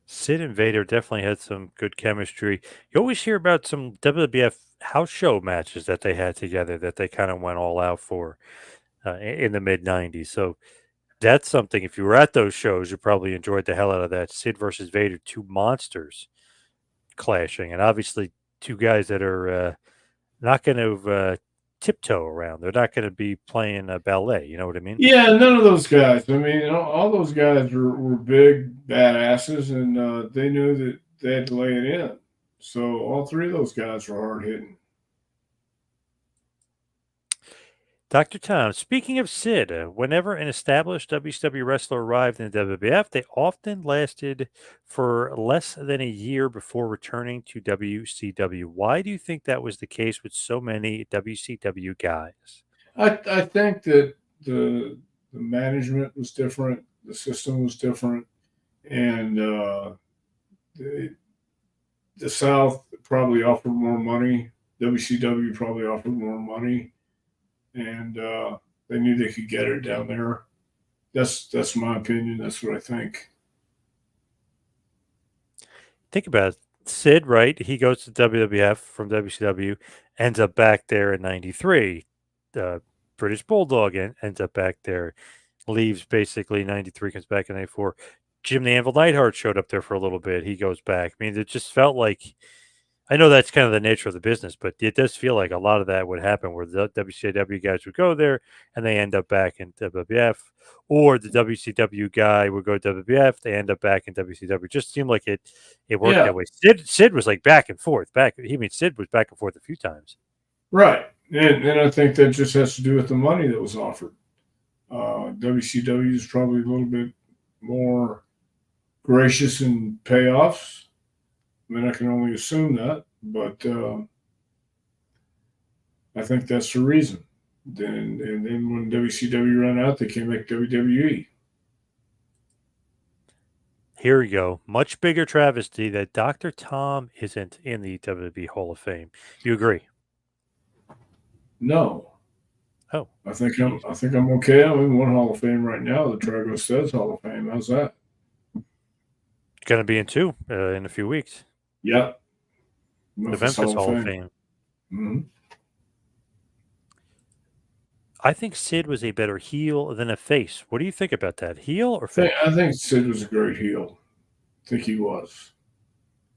[SPEAKER 1] Sid and Vader definitely had some good chemistry. You always hear about some WWF house show matches that they had together that they kind of went all out for in the mid 90s. So that's something. If you were at those shows, you probably enjoyed the hell out of that. Sid versus Vader, two monsters clashing, and obviously two guys that are not going to tiptoe around. They're not going to be playing ballet. You know what I mean?
[SPEAKER 2] Yeah, none of those guys. I mean, all those guys were big badasses, and they knew that they had to lay it in. So all three of those guys were hard hitting.
[SPEAKER 1] Dr. Tom, speaking of Sid, whenever an established WCW wrestler arrived in the WWF, they often lasted for less than a year before returning to WCW. Why do you think that was the case with so many WCW guys?
[SPEAKER 2] I think that the management was different, the system was different, and the, the South probably offered more money. WCW probably offered more money, and they knew they could get it down there. That's my opinion. That's what I think.
[SPEAKER 1] Think about it. Sid, right? He goes to WWF from WCW, ends up back there in '93. British Bulldog ends up back there, leaves basically '93, comes back in '94. Jim the Anvil Neidhart showed up there for a little bit. He goes back. I mean, it just felt like I know that's kind of the nature of the business, but it does feel like a lot of that would happen where the WCW guys would go there and they end up back in WWF, or the WCW guy would go to WWF, they end up back in WCW. It just seemed like it worked
[SPEAKER 2] Yeah,
[SPEAKER 1] that way. Sid was like back and forth. Sid was back and forth a few times.
[SPEAKER 2] right. And I think that just has to do with the money that was offered. WCW is probably a little bit more gracious in payoffs. I mean, I can only assume that, but I think that's the reason. Then when WCW ran out, they came back WWE.
[SPEAKER 1] Here we go. Much bigger travesty that Dr. Tom isn't in the WWE Hall of Fame. You agree?
[SPEAKER 2] No,
[SPEAKER 1] Oh,
[SPEAKER 2] I
[SPEAKER 1] geez.
[SPEAKER 2] think I'm okay. I'm in one Hall of Fame right now, the Trago Says Hall of Fame. How's that?
[SPEAKER 1] Going to be in two in a few weeks.
[SPEAKER 2] Yep,
[SPEAKER 1] The
[SPEAKER 2] Memphis
[SPEAKER 1] Memphis
[SPEAKER 2] Hall of
[SPEAKER 1] Hall of
[SPEAKER 2] Fame.
[SPEAKER 1] Fame.
[SPEAKER 2] Mm-hmm.
[SPEAKER 1] I think Sid was a better heel than a face. What do you think about that? Heel or face?
[SPEAKER 2] I think Sid was a great heel. I think he was.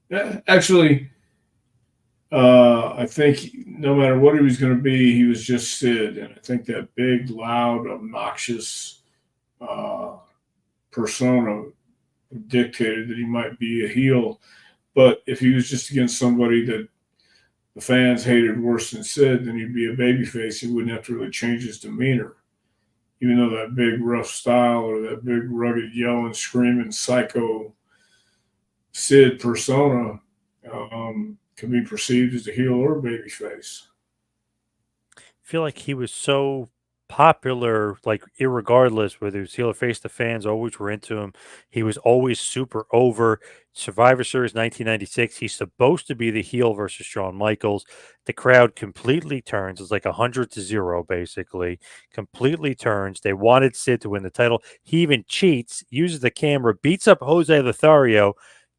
[SPEAKER 2] Yeah, actually, I think no matter what he was going to be, he was just Sid, and I think that big, loud, obnoxious uh, persona dictated that he might be a heel. But if he was just against somebody that the fans hated worse than Sid, then he'd be a babyface. He wouldn't have to really change his demeanor. Even though that big, rough style or that big, rugged, yelling, screaming, psycho Sid persona can be perceived as a heel or a babyface.
[SPEAKER 1] Feel like he was so popular, like irregardless whether he was heel or face, the fans always were into him. He was always super over. Survivor Series 1996, he's supposed to be the heel versus Shawn Michaels. The crowd completely turns. It's like 100-0, basically. Completely turns. They wanted Sid to win the title. He even cheats, uses the camera, beats up Jose Lothario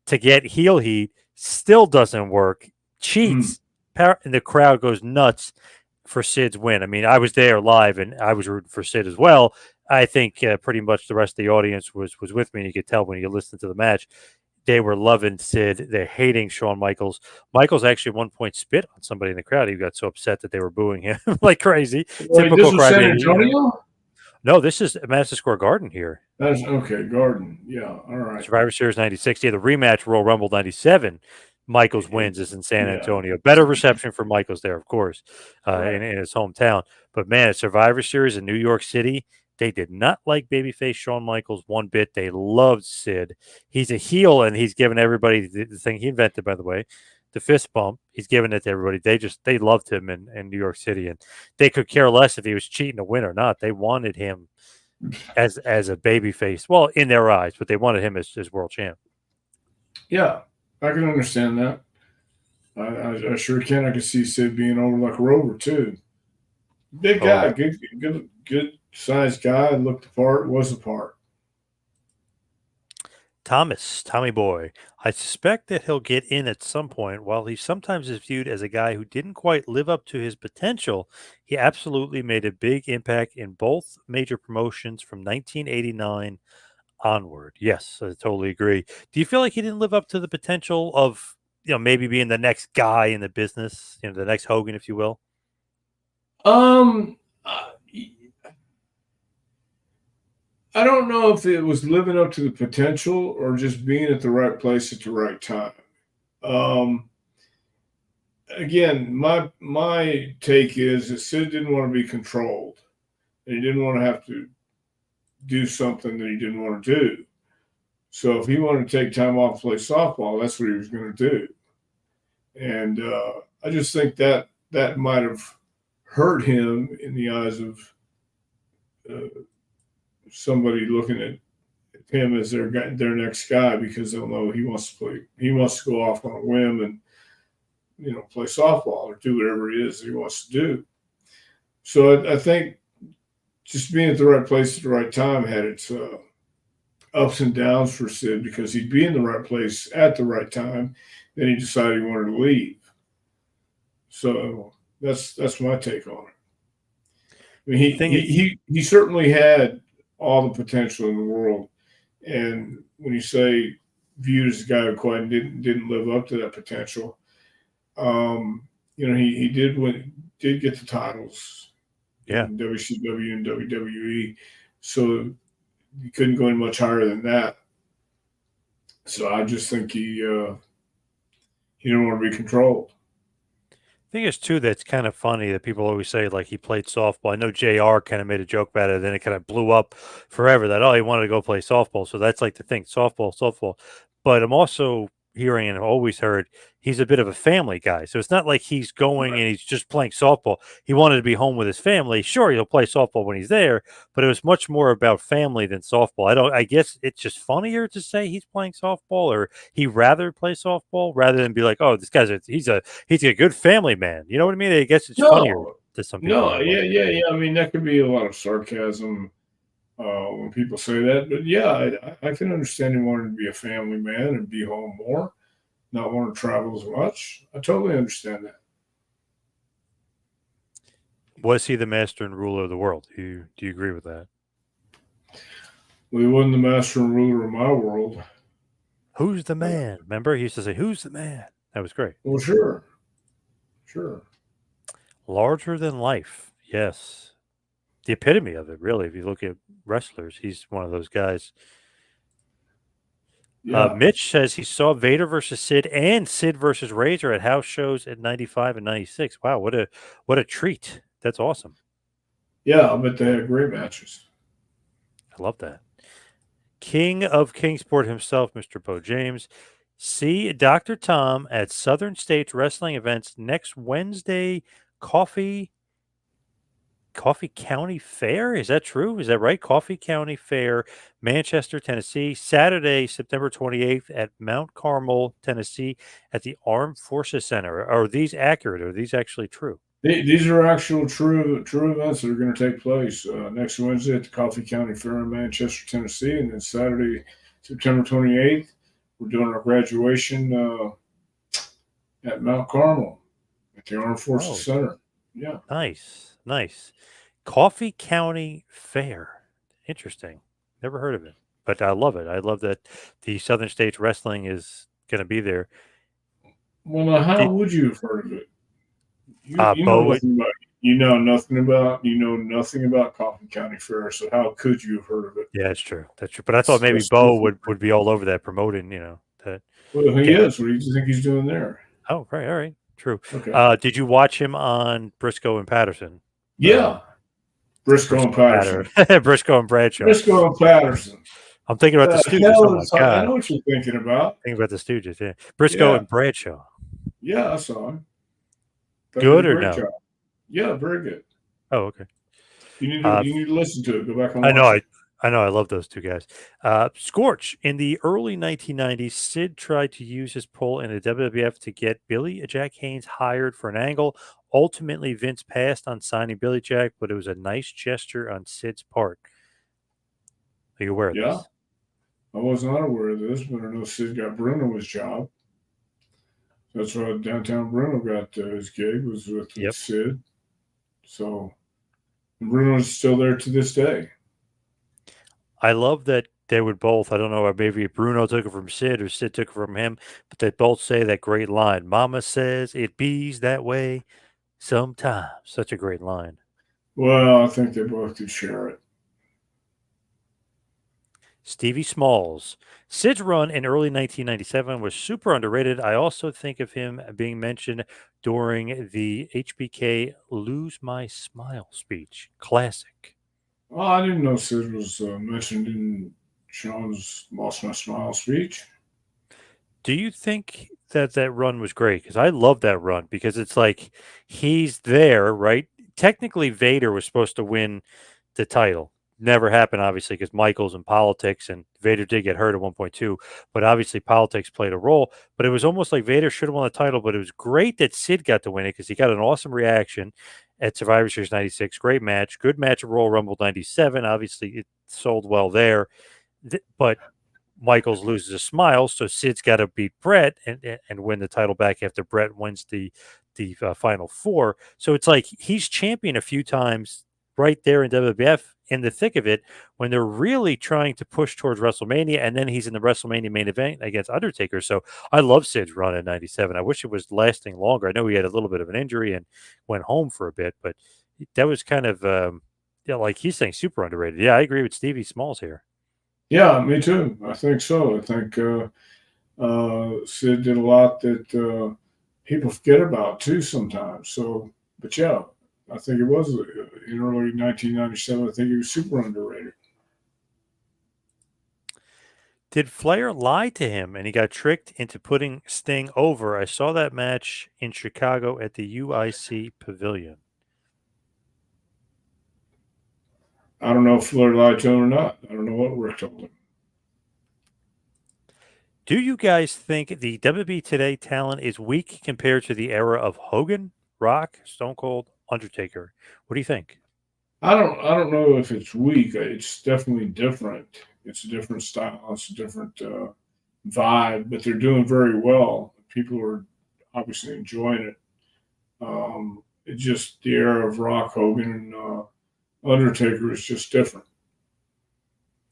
[SPEAKER 1] to get heel heat. Still doesn't work.
[SPEAKER 2] Mm.
[SPEAKER 1] Cheats. And the crowd goes nuts for Sid's win. I mean, I was there live, and I was rooting for Sid as well. I think pretty much the rest of the audience was with me, and you could tell when you listened to the match, they were loving Sid. They're hating Shawn Michaels. Michaels actually at one point spit on somebody in the crowd. He got so upset that they were booing him like crazy.
[SPEAKER 2] Wait, this
[SPEAKER 1] Typical
[SPEAKER 2] was San
[SPEAKER 1] crybaby.
[SPEAKER 2] Antonio?
[SPEAKER 1] No, this is Madison Square Garden here.
[SPEAKER 2] That's okay, Garden. Yeah, all right.
[SPEAKER 1] Survivor Series '96. Yeah, the rematch Royal Rumble '97. Michaels wins is in San
[SPEAKER 2] Yeah.
[SPEAKER 1] Antonio. Better reception for Michaels there, of course,
[SPEAKER 2] Right.
[SPEAKER 1] in his hometown. But man, at Survivor Series in New York City, they did not like babyface Shawn Michaels one bit. They loved Sid. He's a heel, and he's given everybody the thing he invented, by the way, the fist bump. He's given it to everybody. They loved him in New York City, and they could care less if he was cheating to win or not. They wanted him as a babyface. Well, in their eyes, but they wanted him as world champ.
[SPEAKER 2] Yeah, I can understand that. I sure can. I can see Sid being over like Rover too. Big
[SPEAKER 1] Oh,
[SPEAKER 2] guy, good sized guy. Looked the part, was the part.
[SPEAKER 1] Tommy Boy. I suspect that he'll get in at some point. While he sometimes is viewed as a guy who didn't quite live up to his potential, he absolutely made a big impact in both major promotions from 1989 onward. Yes, I totally agree. Do you feel like he didn't live up to the potential of, maybe being the next guy in the business, the next Hogan, if you will?
[SPEAKER 2] Um, uh, I don't know if it was living up to the potential or just being at the right place at the right time. Um, Again, my take is that Sid didn't want to be controlled. and he didn't want to have to do something that he didn't want to do. So if he wanted to take time off to play softball, that's what he was going to do. And I just think that that might have hurt him in the eyes of uh, somebody looking at him as their next guy, because they'll know he wants to play. He wants to go off on a whim and play softball or do whatever it is he wants to do. So I think just being at the right place at the right time had its ups and downs for Sid, because he'd be in the right place at the right time. Then he decided he wanted to leave. So that's my take on it. I mean, he certainly had all the potential in the world, and when you say viewed as a guy who quite didn't live up to that potential, he did get the titles in WCW and WWE, so he couldn't go any much higher than that. So I just think he didn't want to be controlled.
[SPEAKER 1] I think it's too that's kind of funny that people always say like he played softball. I know JR kind of made a joke about it, then it kind of blew up forever that he wanted to go play softball. So that's like the thing, softball. But I'm also hearing and I've always heard he's a bit of a family guy. So it's not like he's going and he's just playing softball. He wanted to be home with his family. Sure, he'll play softball when he's there, but it was much more about family than softball. I guess it's just funnier to say he's playing softball, or he rather play softball rather than be like, oh, this guy's he's a good family man. You know what I mean? I guess it's funnier to some people.
[SPEAKER 2] No, yeah. I mean, that could be a lot of sarcasm when people say that. But yeah, I can understand him wanting to be a family man and be home more, not want to travel as much. I totally understand that.
[SPEAKER 1] Was he the master and ruler of the world? Do you agree with that?
[SPEAKER 2] Well, he wasn't the master and ruler of my world.
[SPEAKER 1] Who's the man? Remember, he used to say, "Who's the man?" That was great.
[SPEAKER 2] Well, sure.
[SPEAKER 1] Larger than life, yes. The epitome of it, really. If you look at wrestlers, he's one of those guys.
[SPEAKER 2] Yeah.
[SPEAKER 1] Mitch says he saw Vader versus Sid and Sid versus Razor at house shows at 95 and 96. Wow, what a treat. That's awesome.
[SPEAKER 2] Yeah, I bet they had great matches.
[SPEAKER 1] I love that. King of Kingsport himself, Mr. Bo James. See Dr. Tom at Southern States Wrestling events next Wednesday. Coffee County Fair. Is that true? Is that right? Coffee County Fair, Manchester, Tennessee. Saturday, September 28th at Mount Carmel, Tennessee, at the Armed Forces Center. Are these accurate? Are these actually true?
[SPEAKER 2] These are actual true events that are going to take place next Wednesday at the Coffee County Fair in Manchester, Tennessee, and then Saturday, September 28th, we're doing our graduation at Mount Carmel at the Armed Forces Center. Yeah.
[SPEAKER 1] Nice. Coffee County Fair. Interesting. Never heard of it, but I love it. I love that the Southern States Wrestling is going to be there.
[SPEAKER 2] Well, now, how would you have heard of it? You know nothing about Coffee County Fair, so how could you have heard of it?
[SPEAKER 1] Yeah, that's true. But I thought maybe Bo would be all over that promoting, that.
[SPEAKER 2] Well, he is. What do you think he's doing there?
[SPEAKER 1] Oh, right. All right. True.
[SPEAKER 2] Okay.
[SPEAKER 1] Did you watch him on Briscoe and Patterson?
[SPEAKER 2] Yeah. Briscoe and Patterson.
[SPEAKER 1] Briscoe and Bradshaw.
[SPEAKER 2] Briscoe and Patterson.
[SPEAKER 1] I'm thinking about the Stooges. Oh my God.
[SPEAKER 2] I know what you're thinking about.
[SPEAKER 1] Thinking about the Stooges, yeah. Briscoe and Bradshaw.
[SPEAKER 2] Yeah, I saw him.
[SPEAKER 1] Good or no?
[SPEAKER 2] Job. Yeah, very good.
[SPEAKER 1] Oh, okay.
[SPEAKER 2] You need to listen to it. Go back and watch it.
[SPEAKER 1] I know. I love those two guys. Scorch. In the early 1990s, Sid tried to use his pull in the WWF to get Billy Jack Haynes hired for an angle. Ultimately, Vince passed on signing Billy Jack, but it was a nice gesture on Sid's part. Are you aware of this?
[SPEAKER 2] I was not aware of this, but I know Sid got Bruno his job. That's why Downtown Bruno got his gig, was with Sid. So Bruno's still there to this day.
[SPEAKER 1] I love that they would both, I don't know, maybe Bruno took it from Sid or Sid took it from him, but they both say that great line, Mama says it bees that way sometimes. Such a great line.
[SPEAKER 2] Well, I think they both could share it.
[SPEAKER 1] Stevie Smalls. Sid's run in early 1997 was super underrated. I also think of him being mentioned during the HBK Lose My Smile speech. Classic.
[SPEAKER 2] Oh, I didn't know Sid was mentioned in Sean's "Lost My Smile" speech.
[SPEAKER 1] Do you think that that run was great? Because I love that run because it's like he's there, right? Technically, Vader was supposed to win the title. Never happened, obviously, because Michaels and politics, and Vader did get hurt at 1.2, but obviously politics played a role. But it was almost like Vader should have won the title, but it was great that Sid got to win it because he got an awesome reaction at Survivor Series 96. Great match. Good match at Royal Rumble 97. Obviously, it sold well there. But Michaels loses a smile, so Sid's got to beat Brett and win the title back after Brett wins the final four. So it's like he's champion a few times right there in WWF in the thick of it when they're really trying to push towards WrestleMania, and then he's in the WrestleMania main event against Undertaker. So I love Sid's run in '97. I wish it was lasting longer. I know he had a little bit of an injury and went home for a bit, but that was kind of yeah, like he's saying, super underrated. Yeah, I agree with Stevie Smalls here.
[SPEAKER 2] Yeah, me too. I think so. I think Sid did a lot that people forget about too sometimes. So, but yeah, I think it was in early 1997. I think he was super underrated.
[SPEAKER 1] Did Flair lie to him and he got tricked into putting Sting over? I saw that match in Chicago at the UIC Pavilion.
[SPEAKER 2] I don't know if Flair lied to him or not. I don't know what Rick told him.
[SPEAKER 1] Do you guys think the WWE Today talent is weak compared to the era of Hogan, Rock, Stone Cold, Undertaker? What do you think?
[SPEAKER 2] I don't know if it's weak. It's definitely different. It's a different style. It's a different vibe, but they're doing very well. People are obviously enjoying it. It's just the era of Rock, Hogan, and Undertaker is just different.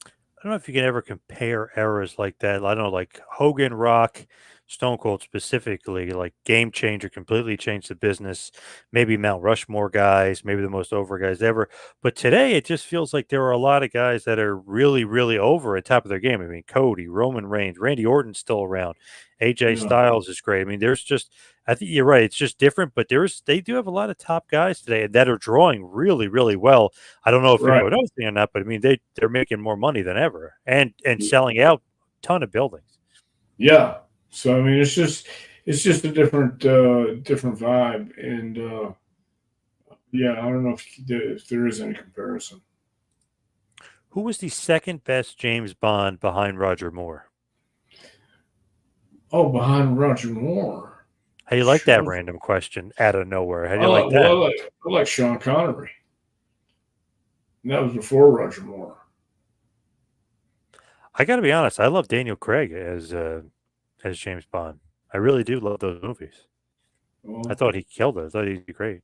[SPEAKER 1] I don't know if you can ever compare eras like that. I don't know, like Hogan, Rock, Stone Cold specifically, like game changer, completely changed the business. Maybe Mount Rushmore guys, maybe the most over guys ever. But today, it just feels like there are a lot of guys that are really, really over at top of their game. I mean, Cody, Roman Reigns, Randy Orton's still around. AJ
[SPEAKER 2] Yeah,
[SPEAKER 1] Styles is great. I mean, there's just, I think you're right. It's just different, but they do have a lot of top guys today that are drawing really, really well. I don't know if people
[SPEAKER 2] right.
[SPEAKER 1] are noticing or not, but I mean they're making more money than ever and selling out a ton of buildings.
[SPEAKER 2] Yeah. So I mean, it's just a different vibe, and yeah, I don't know if there is any comparison.
[SPEAKER 1] Who was the second best James Bond behind Roger Moore?
[SPEAKER 2] Oh, behind Roger Moore.
[SPEAKER 1] How do you like that
[SPEAKER 2] Sean,
[SPEAKER 1] random question out of nowhere? How do
[SPEAKER 2] I
[SPEAKER 1] you like
[SPEAKER 2] like, well,
[SPEAKER 1] that?
[SPEAKER 2] I like Sean Connery. And that was before Roger Moore.
[SPEAKER 1] I got to be honest. I love Daniel Craig as James Bond. I really do love those movies. I
[SPEAKER 2] Well,
[SPEAKER 1] thought he killed it. I thought he'd be great.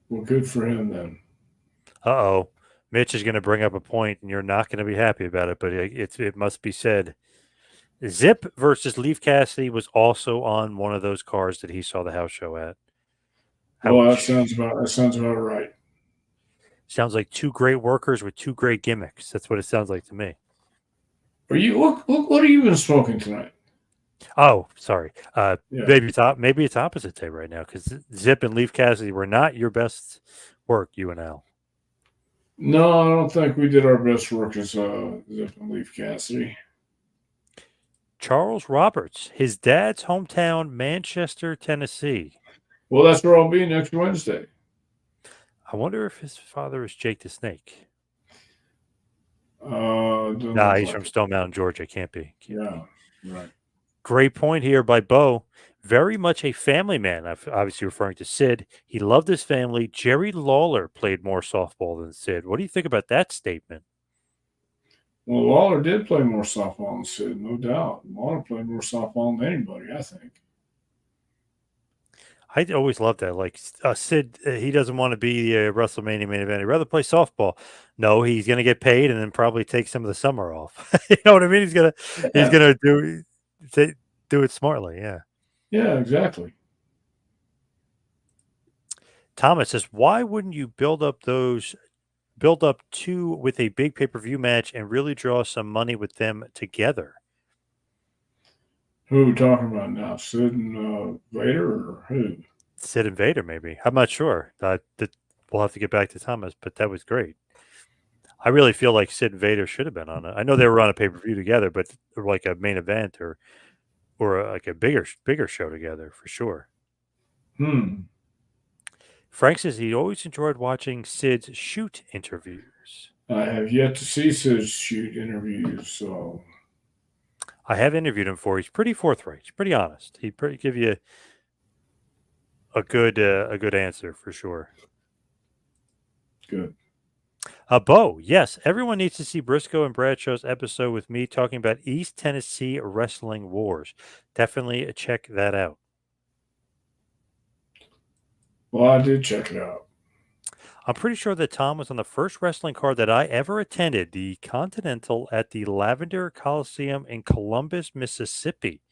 [SPEAKER 2] well, good for him then.
[SPEAKER 1] Uh oh, Mitch is going to bring up a point, and you're not going to be happy about it, but it must be said. Zip versus Leaf Cassidy was also on one of those cars that he saw the house show at.
[SPEAKER 2] Well,
[SPEAKER 1] Ouch.
[SPEAKER 2] that sounds about right.
[SPEAKER 1] Sounds like two great workers with two great gimmicks. That's what it sounds like to me.
[SPEAKER 2] Are you look? What are you been smoking tonight?
[SPEAKER 1] Oh, sorry.
[SPEAKER 2] Yeah.
[SPEAKER 1] Maybe it's opposite day right now because Zip and Leaf Cassidy were not your best work, you and Al.
[SPEAKER 2] No, I don't think we did our best work as Zip and Leaf Cassidy.
[SPEAKER 1] Charles Roberts, his dad's hometown, Manchester, Tennessee.
[SPEAKER 2] Well, that's where I'll be next Wednesday.
[SPEAKER 1] I wonder if his father is Jake the Snake.
[SPEAKER 2] Doesn't
[SPEAKER 1] Nah,
[SPEAKER 2] look
[SPEAKER 1] he's
[SPEAKER 2] like
[SPEAKER 1] from
[SPEAKER 2] it.
[SPEAKER 1] Stone Mountain, Georgia. Can't be. Can't be.
[SPEAKER 2] Yeah. Right.
[SPEAKER 1] Great point here by Bo. Very much a family man. Obviously referring to Sid. He loved his family. Jerry Lawler played more softball than Sid. What do you think about that statement?
[SPEAKER 2] Well, Lawler did play more softball than Sid, no doubt. Lawler played more softball than anybody, I think.
[SPEAKER 1] I always loved that. Like Sid, he doesn't want to be a WrestleMania main event. He'd rather play softball. No, he's going to get paid and then probably take some of the summer off. You know what I mean? He's
[SPEAKER 2] Yeah.
[SPEAKER 1] gonna ta- do it smartly. Yeah.
[SPEAKER 2] Yeah, exactly.
[SPEAKER 1] Thomas says, why wouldn't you build up two with a big pay per view match and really draw some money with them together?
[SPEAKER 2] Who are we talking about now? Sid and Vader or who?
[SPEAKER 1] Sid and Vader, maybe. I'm not sure. we'll have to get back to Thomas, but that was great. I really feel like Sid and Vader should have been on it. I know they were on a pay per view together, but or like a main event or like a bigger show together for sure. Frank says he always enjoyed watching Sid's shoot interviews.
[SPEAKER 2] I have yet to see Sid's shoot interviews, so
[SPEAKER 1] I have interviewed him for. He's pretty forthright. He's pretty honest. He'd give you a good answer for sure.
[SPEAKER 2] good.
[SPEAKER 1] Bo, yes, everyone needs to see Briscoe and Bradshaw's episode with me talking about East Tennessee wrestling wars. Definitely check that out.
[SPEAKER 2] Well, I did check it out.
[SPEAKER 1] I'm pretty sure that Tom was on the first wrestling card that I ever attended, the Continental at the Lavender Coliseum in Columbus, Mississippi.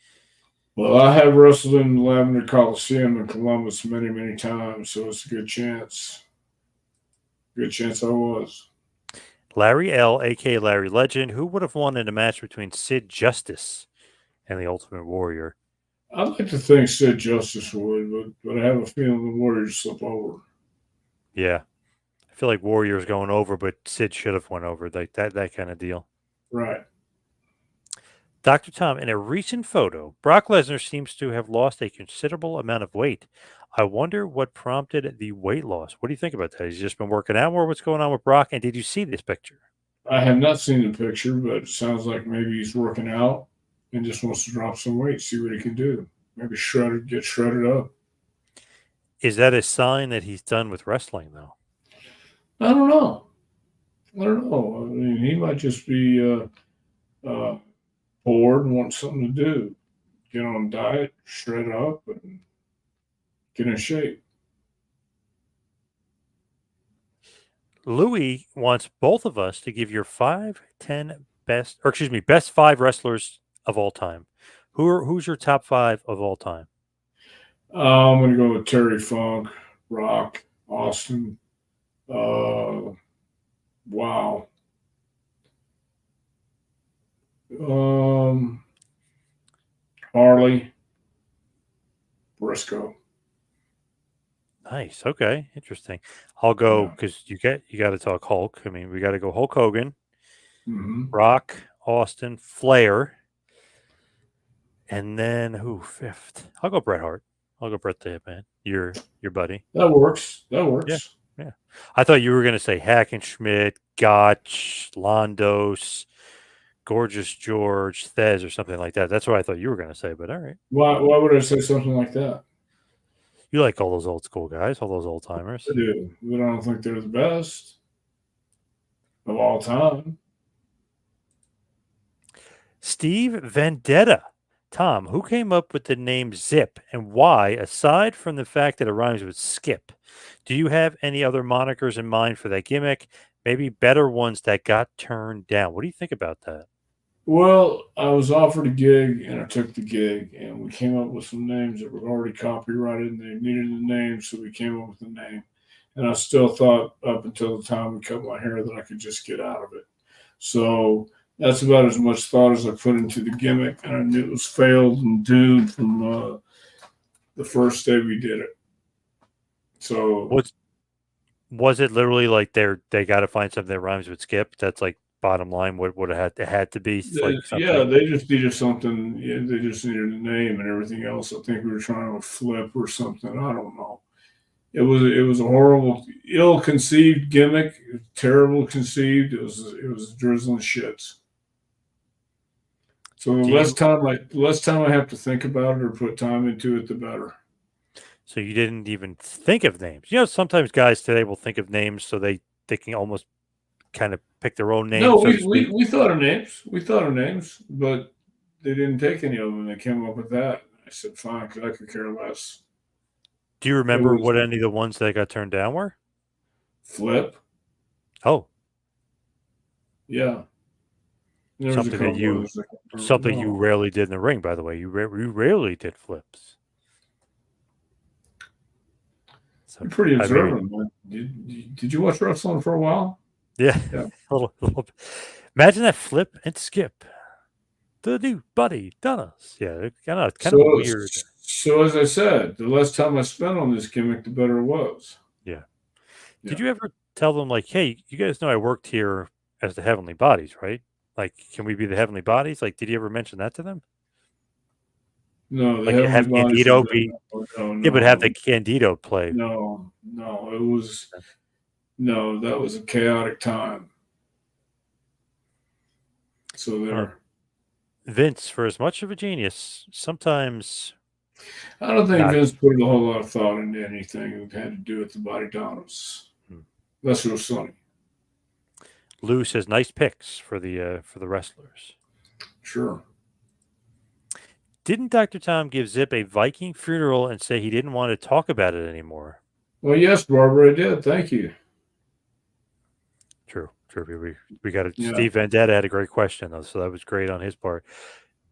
[SPEAKER 2] Well, I have wrestled in the Lavender Coliseum in Columbus many, many times, so it's a good chance. Good chance I was.
[SPEAKER 1] Larry L., a.k.a. Larry Legend, who would have won in a match between Sid Justice and the Ultimate Warrior?
[SPEAKER 2] I'd like to think Sid Justice would, but I have a feeling the Warriors slip over.
[SPEAKER 1] Yeah. I feel like Warrior's going over, but Sid should have went over, like that kind of deal.
[SPEAKER 2] Right.
[SPEAKER 1] Dr. Tom, in a recent photo, Brock Lesnar seems to have lost a considerable amount of weight. I wonder what prompted the weight loss. What do you think about that? He's just been working out more? What's going on with Brock? And did you see this picture?
[SPEAKER 2] I have not seen the picture, but it sounds like maybe he's working out and just wants to drop some weight, see what he can do. Maybe get shredded up.
[SPEAKER 1] Is that a sign that he's done with wrestling, though?
[SPEAKER 2] I don't know. I mean, he might just be bored and want something to do. Get on diet, shred up, and get in shape.
[SPEAKER 1] Louis wants both of us to give your best 5 wrestlers of all time. Who's your top 5 of all time?
[SPEAKER 2] I'm going to go with Terry Funk, Rock, Austin. Wow. Harley, Briscoe.
[SPEAKER 1] Nice. Okay. Interesting. I'll go because you got to talk Hulk. I mean, we got to go Hulk Hogan, Rock, Austin, Flair, and then who 5th? I'll go Bret Hart. I'll go Bret the Hitman. Your buddy.
[SPEAKER 2] That works.
[SPEAKER 1] Yeah. I thought you were going to say Hackenschmidt, Gotch, Londos, Gorgeous George, Thez, or something like that. That's what I thought you were going to say. But all right.
[SPEAKER 2] Why would I say something like that?
[SPEAKER 1] You like all those old school guys, all those old timers.
[SPEAKER 2] I do, but I don't think they're the best of all time.
[SPEAKER 1] Steve Vendetta. Tom, who came up with the name Zip and why, aside from the fact that it rhymes with skip? Do you have any other monikers in mind for that gimmick? Maybe better ones that got turned down. What do you think about that?
[SPEAKER 2] Well, I was offered a gig and I took the gig, and we came up with some names that were already copyrighted and they needed a name, so we came up with a name. And I still thought up until the time we cut my hair that I could just get out of it. So that's about as much thought as I put into the gimmick, and I knew it was failed and doomed from the first day we did it. So
[SPEAKER 1] was it literally like they got to find something that rhymes with skip? That's like bottom line. What would it had to be? Like
[SPEAKER 2] they just needed something. Yeah, they just needed a name and everything else. I think we were trying to flip or something. I don't know. It was a horrible, ill-conceived gimmick. Terrible conceived. It was drizzling shits. So the less time I have to think about it or put time into it, the better.
[SPEAKER 1] So you didn't even think of names. You know, sometimes guys today will think of names so they can almost kind of pick their own names.
[SPEAKER 2] No, we thought of names. We thought of names, but they didn't take any of them. They came up with that. I said, fine, because I could care less.
[SPEAKER 1] Do you remember what any of the ones that got turned down were?
[SPEAKER 2] Flip.
[SPEAKER 1] Oh.
[SPEAKER 2] Yeah.
[SPEAKER 1] Something you rarely did in the ring, by the way. You rarely did flips.
[SPEAKER 2] So, you're pretty observant. Did you watch wrestling for a while?
[SPEAKER 1] Yeah. a little. Imagine that flip and skip. The new buddy Donis. Yeah, kind of weird.
[SPEAKER 2] So as I said, the less time I spent on this gimmick, the better it was.
[SPEAKER 1] Yeah. Did you ever tell them, like, hey, you guys know I worked here as the heavenly bodies, right? Like, can we be the heavenly bodies? Like, did you ever mention that to them?
[SPEAKER 2] No, the
[SPEAKER 1] Like,
[SPEAKER 2] heavenly
[SPEAKER 1] have
[SPEAKER 2] bodies have
[SPEAKER 1] Candido
[SPEAKER 2] done
[SPEAKER 1] be,
[SPEAKER 2] that. No,
[SPEAKER 1] yeah, but have the
[SPEAKER 2] no,
[SPEAKER 1] Candido play.
[SPEAKER 2] no, no. It was no. That was a chaotic time. So
[SPEAKER 1] Well,
[SPEAKER 2] there.
[SPEAKER 1] Vince, for as much of a genius, sometimes
[SPEAKER 2] I don't think
[SPEAKER 1] not.
[SPEAKER 2] Vince put a whole lot of thought into anything that had to do with the body dominance.
[SPEAKER 1] Hmm.
[SPEAKER 2] Unless it was Sonny.
[SPEAKER 1] Lou says nice picks for the wrestlers.
[SPEAKER 2] Sure.
[SPEAKER 1] Didn't Dr. Tom give Zip a Viking funeral and say he didn't want to talk about it anymore?
[SPEAKER 2] Well, yes, Barbara, I did. Thank you.
[SPEAKER 1] True, true. We got it.
[SPEAKER 2] Yeah.
[SPEAKER 1] Steve Vendetta had a great question though, so that was great on his part.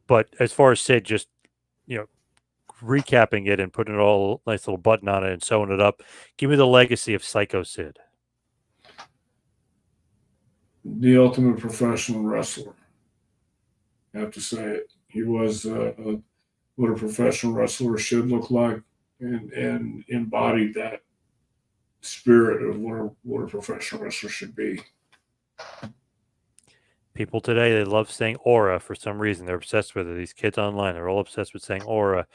[SPEAKER 1] But as far as Sid, just recapping it and putting it all nice little button on it and sewing it up. Give me the legacy of Sycho Sid.
[SPEAKER 2] The ultimate professional wrestler. I have to say it. He was what a professional wrestler should look like, and embodied that spirit of what a professional wrestler should be.
[SPEAKER 1] People today, they love saying aura for some reason. They're obsessed with it. These kids online, they're all obsessed with saying aura.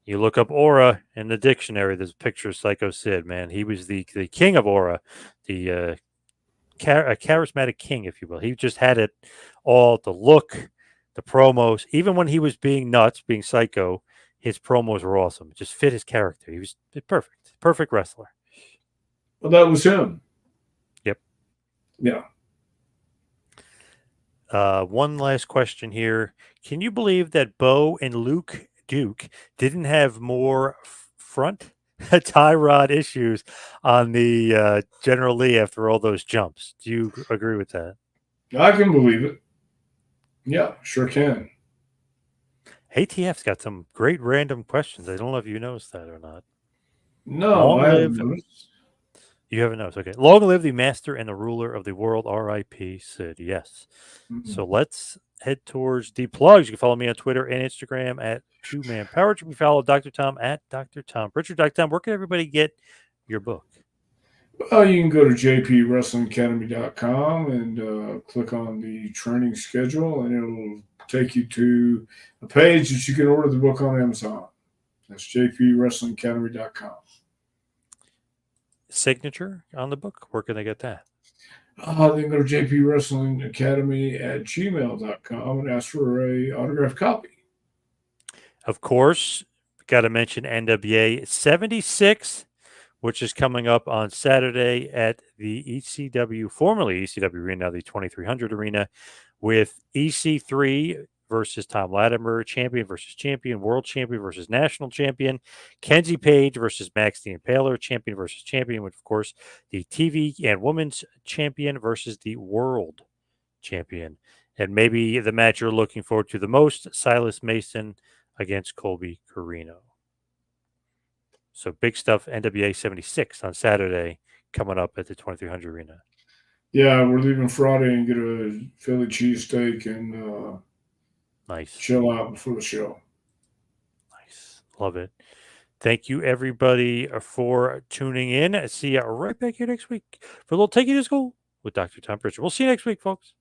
[SPEAKER 1] You look up aura in the dictionary, there's a picture of Sycho Sid, man. He was the king of aura, the a charismatic king, if you will. He just had it all, the look, the promos. Even when he was being nuts, being psycho, his promos were awesome. It just fit his character. He was perfect wrestler.
[SPEAKER 2] Well, that was him.
[SPEAKER 1] Yep.
[SPEAKER 2] Yeah.
[SPEAKER 1] One last question here. Can you believe that Bo and Luke Duke didn't have more front tie rod issues on the General Lee after all those jumps? Do you agree with that?
[SPEAKER 2] I can believe it. Yeah, sure can.
[SPEAKER 1] ATF's got some great random questions. I don't know if you noticed that or not.
[SPEAKER 2] No,
[SPEAKER 1] Long
[SPEAKER 2] I haven't
[SPEAKER 1] live.
[SPEAKER 2] noticed.
[SPEAKER 1] You haven't noticed. Okay. Long live the master and the ruler of the world, R.I.P. Sid. Yes. So let's head towards the plugs. You can follow me on Twitter and Instagram at Two Man Power. You can follow Dr. Tom at Dr. Tom Prichard. Dr. Tom, where can everybody get your book?
[SPEAKER 2] Well, you can go to jpwrestlingacademy.com and click on the training schedule, and it'll take you to a page that you can order the book on Amazon. That's jpwrestlingacademy.com.
[SPEAKER 1] Signature on the book? Where can they get that?
[SPEAKER 2] Then go to jpwrestlingacademy@gmail.com and ask for a autographed copy.
[SPEAKER 1] Of course, got to mention NWA 76, which is coming up on Saturday at the ECW, formerly ECW Arena, now the 2300 Arena, with EC3 versus Tom Latimer, champion versus champion, world champion versus national champion, Kenzie Page versus Max the Impaler, champion versus champion, with, of course, the TV and women's champion versus the world champion. And maybe the match you're looking forward to the most, Silas Mason against Colby Carino. So big stuff, NWA 76 on Saturday coming up at the 2300 Arena.
[SPEAKER 2] Yeah, we're leaving Friday and get a Philly cheesesteak and
[SPEAKER 1] Nice.
[SPEAKER 2] chill out before the show.
[SPEAKER 1] Nice. Love it. Thank you, everybody, for tuning in. See you right back here next week for a little Take You to School with Dr. Tom Prichard. We'll see you next week, folks.